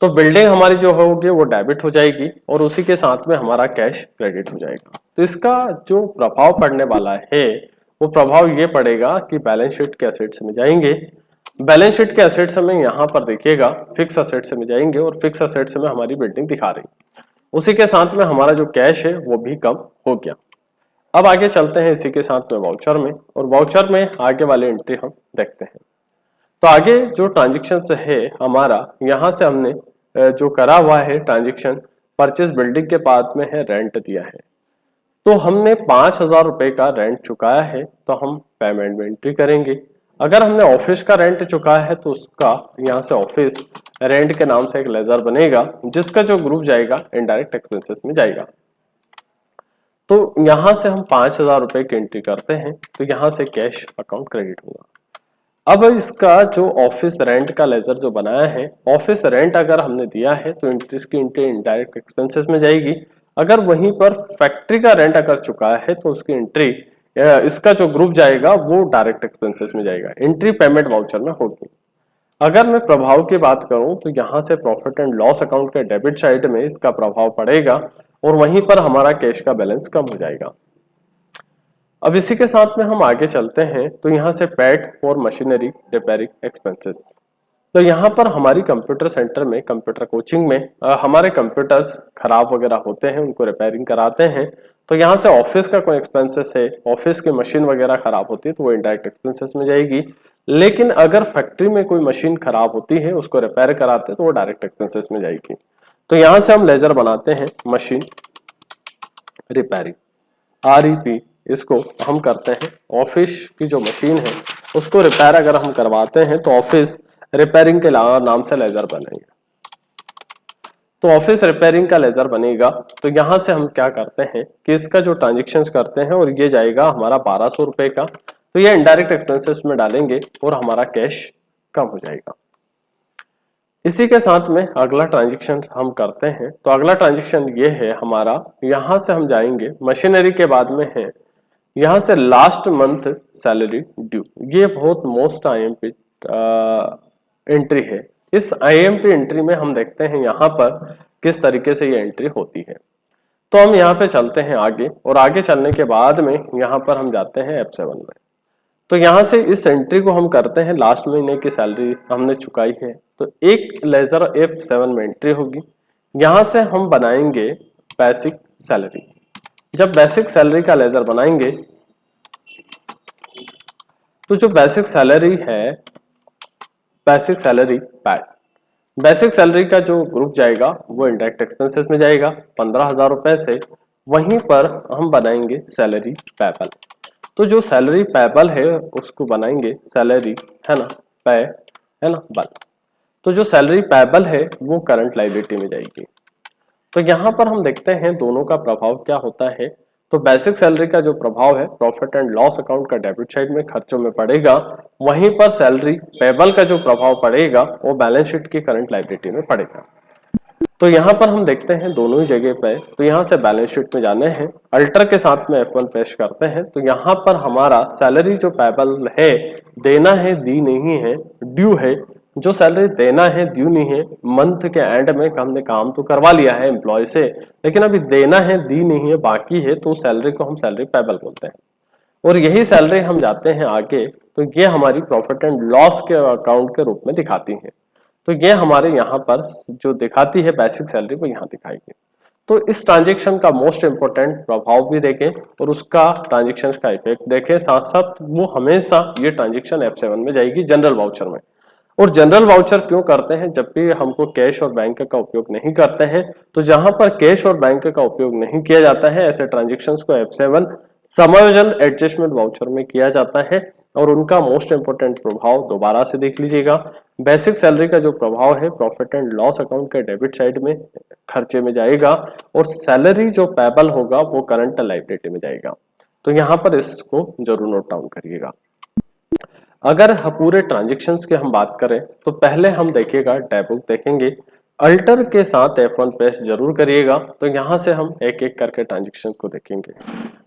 तो बिल्डिंग हमारी जो होगी वो डेबिट हो जाएगी और उसी के साथ में हमारा कैश क्रेडिट हो जाएगा। तो इसका जो प्रभाव पड़ने वाला है वो प्रभाव ये पड़ेगा कि बैलेंस शीट के असेट्स में जाएंगे। बैलेंस शीट के असेट्स में यहाँ पर देखिएगा फिक्स असेट्स में जाएंगे और फिक्स असेट्स में हमारी बिल्डिंग दिखा रही, उसी के साथ में हमारा जो कैश है वो भी कम हो गया। अब आगे चलते हैं इसी के साथ में वाउचर में, और वाउचर में आगे वाले एंट्री हम देखते हैं। तो आगे जो ट्रांजेक्शन है हमारा, यहाँ से हमने जो करा हुआ है ट्रांजेक्शन परचेज बिल्डिंग के बाद में है रेंट दिया है, तो हमने 5,000 रुपए का रेंट चुकाया है, तो हम पेमेंट में एंट्री करेंगे। अगर हमने ऑफिस का रेंट चुकाया है तो उसका यहाँ से ऑफिस रेंट के नाम से एक लेजर बनेगा, जिसका जो ग्रुप जाएगा इनडायरेक्ट एक्सपेंसेस में जाएगा। तो यहाँ से हम 5,000 रुपए की एंट्री करते हैं, तो यहाँ से कैश अकाउंट क्रेडिट होगा। अब इसका जो ऑफिस रेंट का लेजर जो बनाया है, ऑफिस रेंट अगर हमने दिया है तो इंटरेस्ट की एंट्री इनडायरेक्ट एक्सपेंसेस में जाएगी। अगर वहीं पर फैक्ट्री का रेंट अगर चुका है तो उसकी एंट्री, इसका जो ग्रुप जाएगा वो डायरेक्ट एक्सपेंसेस में जाएगा, एंट्री पेमेंट वाउचर में होगी। अगर मैं प्रभाव की बात करूं तो यहाँ से प्रॉफिट एंड लॉस अकाउंट के डेबिट साइड में इसका प्रभाव पड़ेगा और वहीं पर हमारा कैश का बैलेंस कम हो जाएगा। अब इसी के साथ में हम आगे चलते हैं, तो यहाँ से पैट और मशीनरी रिपेयरिंग एक्सपेंसेस। तो यहाँ पर हमारी कंप्यूटर सेंटर में, कंप्यूटर कोचिंग में हमारे कंप्यूटर्स खराब वगैरह होते हैं, उनको रिपेयरिंग कराते हैं। तो यहाँ से ऑफिस का कोई एक्सपेंसेस है, ऑफिस की मशीन वगैरह खराब होती है तो वो इनडायरेक्ट एक्सपेंसेस में जाएगी। लेकिन अगर फैक्ट्री में कोई मशीन खराब होती है, उसको रिपेयर कराते हैं तो वो डायरेक्ट एक्सपेंसेस में जाएगी। तो यहाँ से हम लेजर बनाते हैं मशीन रिपेयरिंग, REP, इसको हम करते हैं। ऑफिस की जो मशीन है उसको रिपेयर अगर हम करवाते हैं तो ऑफिस रिपेयरिंग के नाम से लेजर बनेगा। तो ऑफिस रिपेयरिंग का लेजर बनेगा। तो यहां से हम क्या करते हैं कि इसका जो ट्रांजेक्शन करते हैं और ये जाएगा हमारा 1,200 रुपए का, तो ये इनडायरेक्ट एक्सपेंसेस में डालेंगे और हमारा कैश कम हो जाएगा। इसी के साथ में अगला ट्रांजेक्शन हम करते हैं। तो अगला ट्रांजेक्शन ये है हमारा, यहां से हम जाएंगे मशीनरी के बाद में है यहां से लास्ट मंथ सैलरी ड्यू। ये बहुत मोस्ट IMP एंट्री है। इस IMP एंट्री में हम देखते हैं यहाँ पर किस तरीके से ये एंट्री होती है। तो हम यहाँ पे चलते हैं आगे, और आगे चलने के बाद में यहाँ पर हम जाते हैं F7 में। तो यहाँ से इस एंट्री को हम करते हैं, लास्ट महीने की सैलरी हमने चुकाई है, तो एक लेजर F7 में एंट्री होगी। यहाँ से हम बनाएंगे बेसिक सैलरी। जब बेसिक सैलरी का लेजर बनाएंगे तो जो बेसिक सैलरी है, basic salary pad, basic salary का जो ग्रुप जाएगा वो इनडायरेक्ट एक्सपेंसेस में जाएगा 15,000 रुपए से। वहीं पर हम बनाएंगे सैलरी पेबल। तो जो सैलरी पेबल है उसको बनाएंगे सैलरी, है ना, पे, है ना, बल। तो जो सैलरी पेबल है वो करंट लायबिलिटी में जाएगी। तो यहाँ पर हम देखते हैं दोनों का प्रभाव क्या होता है। तो बेसिक सैलरी का जो प्रभाव है प्रॉफिट एंड लॉस अकाउंट का डेबिट साइड में खर्चों में पड़ेगा, वहीं पर सैलरी पेबल का जो प्रभाव पड़ेगा वो बैलेंस शीट की करंट लायबिलिटी में पड़ेगा। तो यहाँ पर हम देखते हैं दोनों ही जगह पे, तो यहाँ से बैलेंस शीट में जाने हैं, अल्टर के साथ में F1 पेश करते हैं। तो यहाँ पर हमारा सैलरी जो पेबल है, देना है दी नहीं है, ड्यू है। जो सैलरी देना है ड्यू नहीं है, मंथ के एंड में हमने काम तो करवा लिया है एम्प्लॉय से, लेकिन अभी देना है दी नहीं है, बाकी है, तो सैलरी को हम सैलरी पेबल बोलते हैं। और यही सैलरी हम जाते हैं आगे, तो ये हमारी प्रॉफिट एंड लॉस के अकाउंट के रूप में दिखाती है। तो ये हमारे यहाँ पर जो दिखाती है बेसिक सैलरी वो यहाँ दिखाएगी। तो इस ट्रांजेक्शन का मोस्ट इंपोर्टेंट प्रभाव भी देखें और उसका ट्रांजेक्शन का इफेक्ट देखें, साथ साथ वो हमेशा ये ट्रांजेक्शन F7 में जाएगी जनरल वाउचर में। और जनरल वाउचर क्यों करते हैं, जब भी हमको कैश और बैंक का उपयोग नहीं करते हैं, तो जहां पर कैश और बैंक का उपयोग नहीं किया जाता है ऐसे ट्रांजेक्शन्स को F7 समायोजन एडजस्टमेंट वाउचर में किया जाता है। और उनका मोस्ट इंपोर्टेंट प्रभाव दोबारा से देख लीजिएगा, बेसिक सैलरी का जो प्रभाव है प्रॉफिट एंड लॉस अकाउंट के डेबिट साइड में खर्चे में जाएगा, और सैलरी जो पेबल होगा वो करंट लायबिलिटी में जाएगा। तो यहाँ पर इसको जरूर नोट डाउन करिएगा। अगर पूरे ट्रांजेक्शन्स की हम बात करें तो पहले हम देखिएगा डेबुक देखेंगे, अल्टर के साथ F1 पेस्ट जरूर करिएगा। तो यहाँ से हम एक एक करके ट्रांजेक्शन को देखेंगे।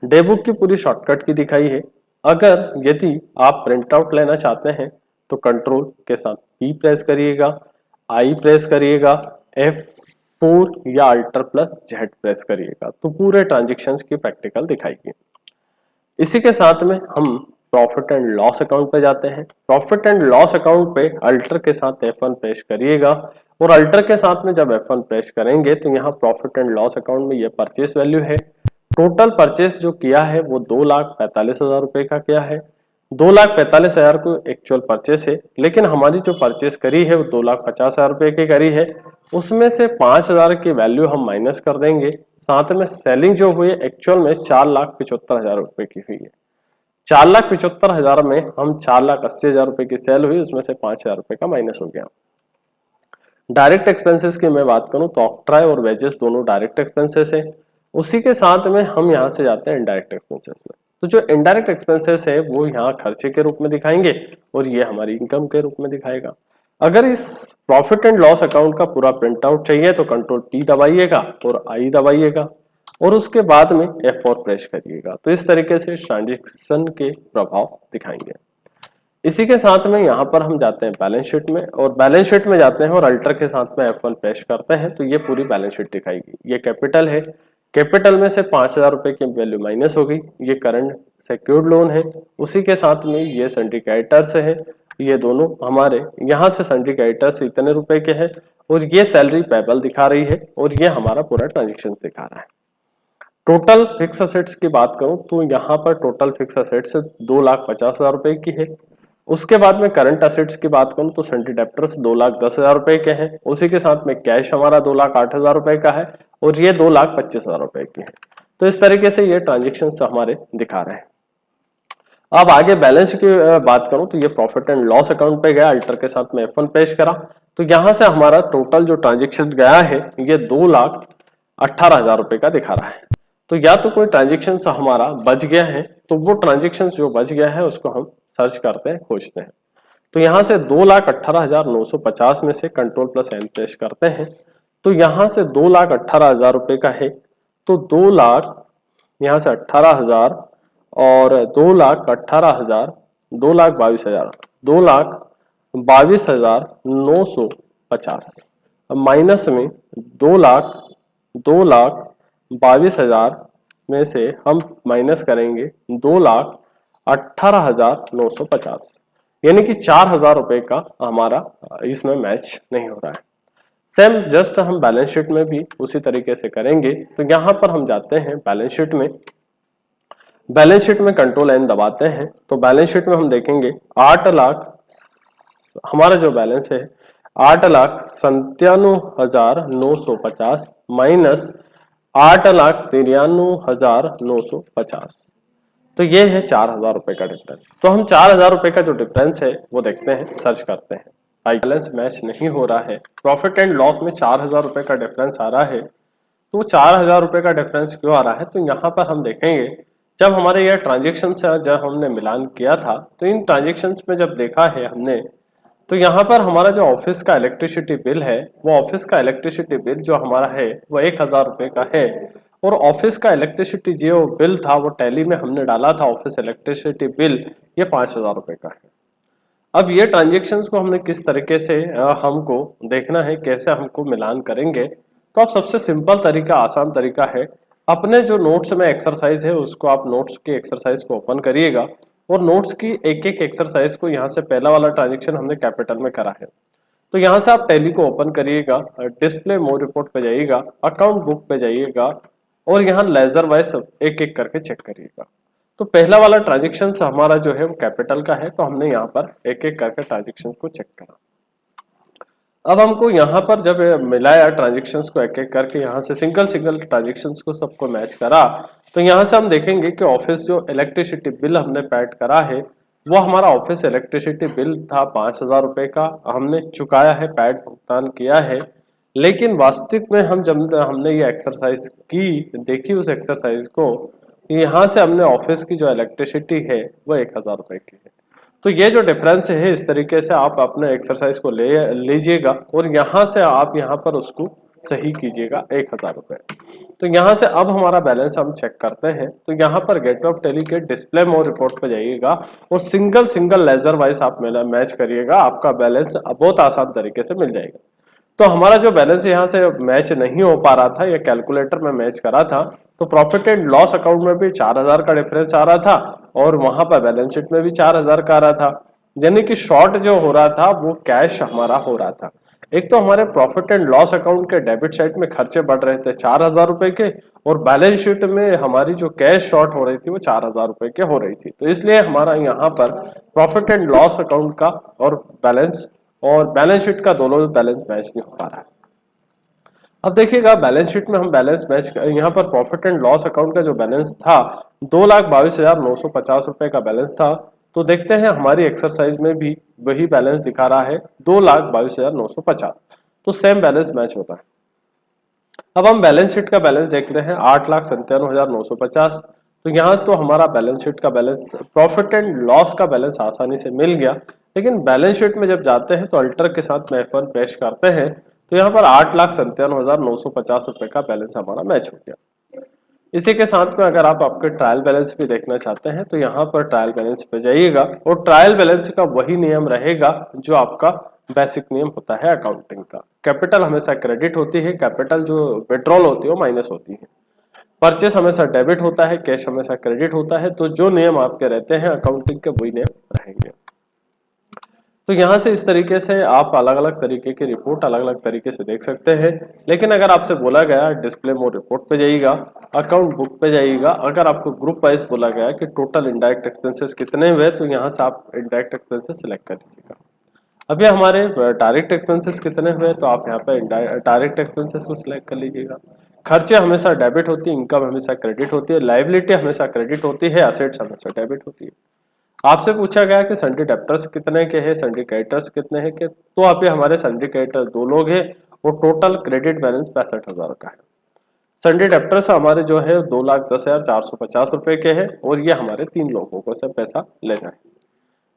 डेबुक की पूरी शॉर्टकट की दिखाई है। अगर यदि आप प्रिंट आउट लेना चाहते हैं तो कंट्रोल के साथ P प्रेस करिएगा, I प्रेस करिएगा, F4 या अल्टर प्लस Z प्रेस करिएगा, तो पूरे ट्रांजेक्शन्स की प्रैक्टिकल दिखाएगी। इसी के साथ में हम प्रॉफिट एंड लॉस अकाउंट पे जाते हैं। प्रॉफिट एंड लॉस अकाउंट पे अल्टर के साथ F1 पेश करिएगा, और अल्टर के साथ में जब F1 पेश करेंगे तो यहाँ प्रॉफिट एंड लॉस अकाउंट में ये परचेस वैल्यू है। टोटल परचेस जो किया है वो 2,45,000 रुपए का किया है। 2,45,000 को एक्चुअल परचेस है, लेकिन हमारी जो परचेस करी है वो 2,50,000 रुपए की करी है। उसमें से 5,000 की वैल्यू हम माइनस कर देंगे। साथ में सेलिंग जो हुई एक्चुअल में 4,75,000 रुपए की हुई है। 4,75,000 में हम 4,80,000 रुपए की सेल हुई, उसमें से 5,000 रुपए का माइनस हो गया। डायरेक्ट एक्सपेंसेस की मैं बात करूं तो ऑक्ट्राई और वेजेस दोनों डायरेक्ट एक्सपेंसेस है। उसी के साथ में हम यहां से जाते हैं इनडायरेक्ट एक्सपेंसेस में। तो जो इनडायरेक्ट एक्सपेंसेस है वो यहाँ खर्चे के रूप में दिखाएंगे और ये हमारी इनकम के रूप में दिखाएगा। अगर इस प्रॉफिट एंड लॉस अकाउंट का पूरा प्रिंट आउट चाहिए तो कंट्रोल P दबाइएगा और I दबाइएगा और उसके बाद में F4 प्रेस करिएगा। तो इस तरीके से ट्रांजेक्शन के प्रभाव दिखाएंगे। इसी के साथ में यहाँ पर हम जाते हैं बैलेंस शीट में, और बैलेंस शीट में जाते हैं और अल्टर के साथ में F1 पेश करते हैं तो ये पूरी बैलेंस शीट दिखाएगी। ये कैपिटल है, कैपिटल में से 5,000 रुपए की वैल्यू माइनस हो गई। ये करंट सिक्योर्ड लोन है। उसी के साथ में ये सिंडिकेटर्स है, ये दोनों हमारे यहाँ से सिंडिकेटर्स इतने रुपए के हैं और ये सैलरी पेबल दिखा रही है और ये हमारा पूरा ट्रांजेक्शन दिखा रहा है। टोटल फिक्स असेट्स की बात करूं तो यहाँ पर टोटल फिक्स असेट्स 2,50,000 रुपए की है। उसके बाद में करंट असेट्स की बात करूं तो सन्टी डेप्टर्स 2,10,000 रुपए के हैं। उसी के साथ में कैश हमारा 2,08,000 रुपए का है और ये 2,25,000 रुपए की है। तो इस तरीके से ये ट्रांजेक्शन हमारे दिखा रहे हैं। अब आगे बैलेंस की बात करूं तो ये प्रॉफिट एंड लॉस अकाउंट पे गया, अल्टर के साथ में F1 पेश करा तो यहाँ से हमारा टोटल जो ट्रांजेक्शन गया है ये 2,18,000 रुपए का दिखा रहा है। तो या तो कोई ट्रांजेक्शन हमारा बच गया है, तो वो ट्रांजेक्शन जो बच गया है उसको हम सर्च करते हैं, खोजते हैं। तो यहाँ से 2,18,950 में से कंट्रोल प्लस N प्रेस करते हैं तो यहाँ से 2,18,000 रुपए का है। तो 2 लाख यहाँ से 18,000 और 2,18,000 2,22,000 2,22,950 माइनस में 2,22,000 में से हम माइनस करेंगे 2,18,950, यानी कि 4,000 रुपए का हमारा इसमें मैच नहीं हो रहा है। सेम जस्ट हम बैलेंस शीट में भी उसी तरीके से करेंगे। तो यहाँ पर हम जाते हैं बैलेंस शीट में, बैलेंस शीट में कंट्रोल N दबाते हैं तो बैलेंस शीट में हम देखेंगे 8 लाख हमारा जो बैलेंस है 8,97,950 माइनस 8,93,950, तो ये है 4,000 रुपए का डिफरेंस। तो हम 4,000 रुपए का जो डिफरेंस है वो देखते हैं, सर्च करते हैं। बैलेंस मैच नहीं हो रहा है, प्रॉफिट एंड लॉस में 4,000 रुपए का डिफरेंस आ रहा है। तो 4,000 रुपए का डिफरेंस क्यों आ रहा है, तो यहाँ पर हम देखेंगे जब हमारे यह ट्रांजेक्शन से जब हमने मिलान किया था तो इन ट्रांजेक्शन में जब देखा है हमने तो यहाँ पर हमारा जो ऑफिस का इलेक्ट्रिसिटी बिल है वो ऑफिस का इलेक्ट्रिसिटी बिल जो हमारा है वो 1,000 रुपए का है, और ऑफिस का इलेक्ट्रिसिटी जो बिल था वो टैली में हमने डाला था ऑफिस इलेक्ट्रिसिटी बिल ये 5,000 रुपए का है। अब ये ट्रांजेक्शन्स को हमने किस तरीके से हमको देखना है, कैसे हमको मिलान करेंगे, तो आप सबसे सिंपल तरीका, आसान तरीका है, अपने जो नोट्स में एक्सरसाइज है उसको आप नोट्स की एक्सरसाइज को ओपन करिएगा और नोट्स की एक एक एक्सरसाइज को यहाँ से पहला वाला ट्रांजेक्शन हमने कैपिटल में करा है तो यहाँ से आप टैली को ओपन करिएगा, डिस्प्ले मोर रिपोर्ट पे जाइएगा, अकाउंट बुक पे जाइएगा और यहाँ लेजर वाइज एक एक करके चेक करिएगा। तो पहला वाला ट्रांजेक्शन हमारा जो है वो कैपिटल का है तो हमने यहाँ पर एक एक करके ट्रांजेक्शन को चेक करा। अब हमको यहाँ पर जब मिलाया ट्रांजेक्शन्स को एक एक करके, यहाँ से सिंगल सिंगल ट्रांजेक्शन्स को सबको मैच करा तो यहाँ से हम देखेंगे कि ऑफिस जो इलेक्ट्रिसिटी बिल हमने पैड करा है वो हमारा ऑफिस इलेक्ट्रिसिटी बिल था 5,000 रुपए का, हमने चुकाया है, पैड भुगतान किया है। लेकिन वास्तविक में हम जब हमने ये एक्सरसाइज की, देखी उस एक्सरसाइज को, यहाँ से हमने ऑफिस की जो इलेक्ट्रिसिटी है वो 1,000 रुपए की है। तो ये जो डिफरेंस है इस तरीके से आप अपने एक्सरसाइज को ले लीजिएगा और यहाँ से आप यहाँ पर उसको सही कीजिएगा 1000 रुपये। तो यहाँ से अब हमारा बैलेंस हम चेक करते हैं। तो यहाँ पर गेटवे ऑफ टेली के डिस्प्ले मोर रिपोर्ट पे जाइएगा और सिंगल सिंगल लेजर वाइज आप मैच करिएगा, आपका बैलेंस बहुत आसान तरीके से मिल जाएगा। तो हमारा जो बैलेंस यहाँ से मैच नहीं हो पा रहा था, या कैलकुलेटर में मैच करा था, तो प्रॉफिट एंड लॉस अकाउंट में भी 4000 का डिफरेंस आ रहा था और वहां पर बैलेंस शीट में भी 4000 का आ रहा था। यानी कि शॉर्ट जो हो रहा था वो कैश हमारा हो रहा था। एक तो हमारे प्रॉफिट एंड लॉस अकाउंट के डेबिट साइड में खर्चे बढ़ रहे थे 4000 रुपए के, और बैलेंस शीट में हमारी जो कैश शॉर्ट हो रही थी वो 4000 रुपए के हो रही थी। तो इसलिए हमारा यहाँ पर प्रॉफिट एंड लॉस अकाउंट का और बैलेंस शीट का दोनों बैलेंस मैच नहीं हो पा रहा है। अब देखिएगा बैलेंस शीट में हम बैलेंस मैच, यहाँ पर प्रॉफिट एंड लॉस अकाउंट का जो बैलेंस था 2,22,950 रुपए का बैलेंस था। तो देखते हैं हमारी एक्सरसाइज में भी वही बैलेंस दिखा रहा है 2,22,950। तो सेम बैलेंस मैच होता है। अब हम बैलेंस शीट का बैलेंस देखते हैं 8,97,950। तो यहाँ तो हमारा बैलेंस शीट का बैलेंस, प्रॉफिट एंड लॉस का बैलेंस आसानी से मिल गया। लेकिन बैलेंस शीट में जब जाते हैं तो अल्टर के साथ में F1 पेश करते हैं, तो यहाँ पर 8,97,950 रुपए का बैलेंस हमारा मैच हो गया। इसी के साथ में अगर आप आपके ट्रायल बैलेंस भी देखना चाहते हैं तो यहाँ पर ट्रायल बैलेंस पे जाइएगा और ट्रायल बैलेंस का वही नियम रहेगा जो आपका बेसिक नियम होता है अकाउंटिंग का। कैपिटल हमेशा क्रेडिट होती है, कैपिटल जो विड्रॉल होती है वो माइनस होती है। परचेस हमेशा डेबिट होता है, कैश हमेशा क्रेडिट होता है। तो जो नियम आपके रहते हैं अकाउंटिंग के वही नियम रहेंगे। तो यहाँ से इस तरीके से आप अलग अलग तरीके की रिपोर्ट अलग अलग तरीके से देख सकते हैं। लेकिन अगर आपसे बोला गया डिस्प्ले मोड रिपोर्ट पे जाइएगा, अकाउंट बुक पे जाइएगा, अगर आपको ग्रुप वाइज बोला गया कि टोटल इनडायरेक्ट एक्सपेंसेस कितने हुए, तो यहाँ से आप इनडायरेक्ट एक्सपेंसेस सिलेक्ट कर लीजिएगा। अभी हमारे डायरेक्ट एक्सपेंसेस कितने हुए, तो आप यहाँ पे डायरेक्ट एक्सपेंसेस को सिलेक्ट कर लीजिएगा। खर्चे हमेशा डेबिट होती है, इनकम हमेशा क्रेडिट होती है, लायबिलिटी हमेशा क्रेडिट होती है, असेट्स हमेशा डेबिट होती है। आपसे पूछा गया कि सन्डी डेप्टर्स कितने के हैं, सन्डी क्रेडिटर्स कितने हैं के, तो अभी हमारे सन्डी क्रेडिटर्स 2 लोग हैं और टोटल क्रेडिट बैलेंस 65,000 का है। सन्डी डेप्टर्स हमारे जो है 2,10,450 रुपए के हैं और ये हमारे 3 लोगों को से पैसा लेना है।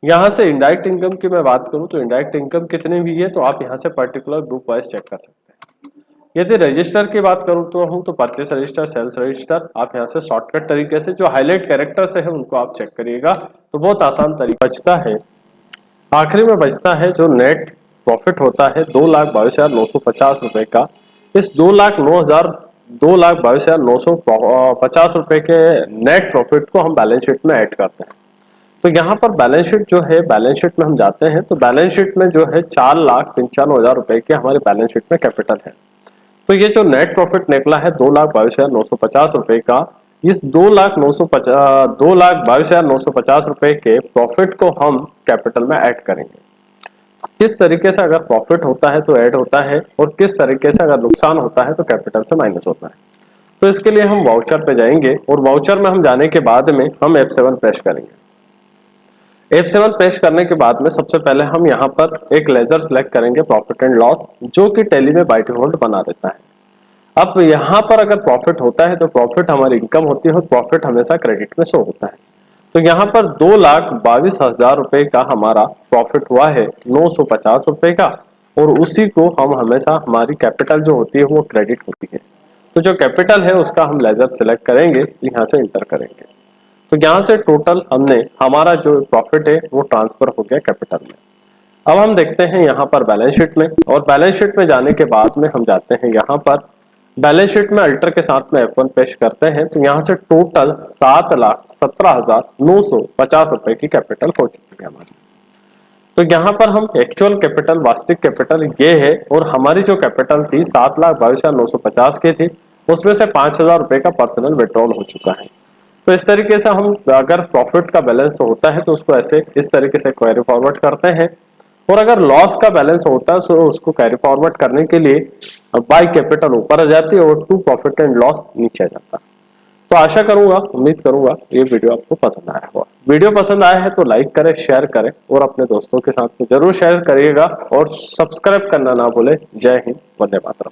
यहाँ से इनडायरेक्ट इनकम की मैं बात करूं तो इनडायरेक्ट इनकम कितनी हुई है, तो आप यहाँ से पर्टिकुलर ग्रुप वाइज चेक कर सकते हैं। यदि रजिस्टर की बात करूं तो परचेस रजिस्टर, सेल्स रजिस्टर, आप यहाँ से शॉर्टकट तरीके से जो हाईलाइट कैरेक्टर से है उनको आप चेक करिएगा, तो बहुत आसान तरीका बचता है। आखिरी में बचता है जो नेट प्रॉफिट होता है 2,22,950 रुपए का। इस 2,22,950 रुपए के नेट प्रॉफिट को हम बैलेंस शीट में ऐड करते हैं। तो यहाँ पर बैलेंस शीट जो है, बैलेंस शीट में हम जाते हैं तो बैलेंस शीट में जो है 4,95,000 रुपए के हमारे बैलेंस शीट में कैपिटल है। तो ये जो नेट प्रॉफिट निकला है 2,22,950 रुपए का, इस 2,22,950 रुपए के प्रॉफिट को हम कैपिटल में ऐड करेंगे। किस तरीके से अगर प्रॉफिट होता है तो ऐड होता है और किस तरीके से अगर नुकसान होता है तो कैपिटल से माइनस होता है। तो इसके लिए हम वाउचर पे जाएंगे और वाउचर में हम जाने के बाद में हम F7 प्रेस करेंगे। F7 पेश करने के बाद में सबसे पहले हम यहाँ पर एक लेजर सिलेक्ट करेंगे प्रॉफिट एंड लॉस, जो कि टैली में बाय डिफॉल्ट बना देता है। अब यहाँ पर अगर प्रॉफिट होता है तो प्रॉफिट हमारी इनकम होती है और प्रॉफिट हमेशा क्रेडिट में शो होता है। तो यहाँ पर 2,22,000 रुपए का हमारा प्रॉफिट हुआ है 950 रुपए का, और उसी को हम हमेशा हमारी कैपिटल जो होती है वो क्रेडिट होती है। तो जो कैपिटल है उसका हम लेजर सिलेक्ट करेंगे, यहाँ से इंटर करेंगे। तो यहाँ से टोटल हमने हमारा जो प्रॉफिट है वो ट्रांसफर हो गया कैपिटल में। अब हम देखते हैं यहाँ पर बैलेंस शीट में, और बैलेंस शीट में जाने के बाद में हम जाते हैं यहाँ पर बैलेंस शीट में अल्टर के साथ में F1 पेश करते हैं। तो यहाँ से टोटल 7,17,950 रुपए की कैपिटल हो चुकी है हमारी। तो यहाँ पर हम एक्चुअल कैपिटल, वास्तविक कैपिटल ये है, और हमारी जो कैपिटल थी 7,22,950 की थी, उसमें से 5,000 रुपए का पर्सनल विड्रॉल हो चुका है। तो इस तरीके से हम अगर प्रॉफिट का बैलेंस होता है तो उसको ऐसे इस तरीके से कैरी फॉरवर्ड करते हैं, और अगर लॉस का बैलेंस होता है तो उसको कैरी फॉरवर्ड करने के लिए बाय कैपिटल ऊपर आ जाती है और टू प्रॉफिट एंड लॉस नीचे आ जाता है। तो आशा करूंगा, उम्मीद करूंगा ये वीडियो आपको पसंद आया होगा। वीडियो पसंद आया है तो लाइक करें, शेयर करें और अपने दोस्तों के साथ में जरूर शेयर करिएगा, और सब्सक्राइब करना ना भूलें। जय हिंद, वंदे मातरम।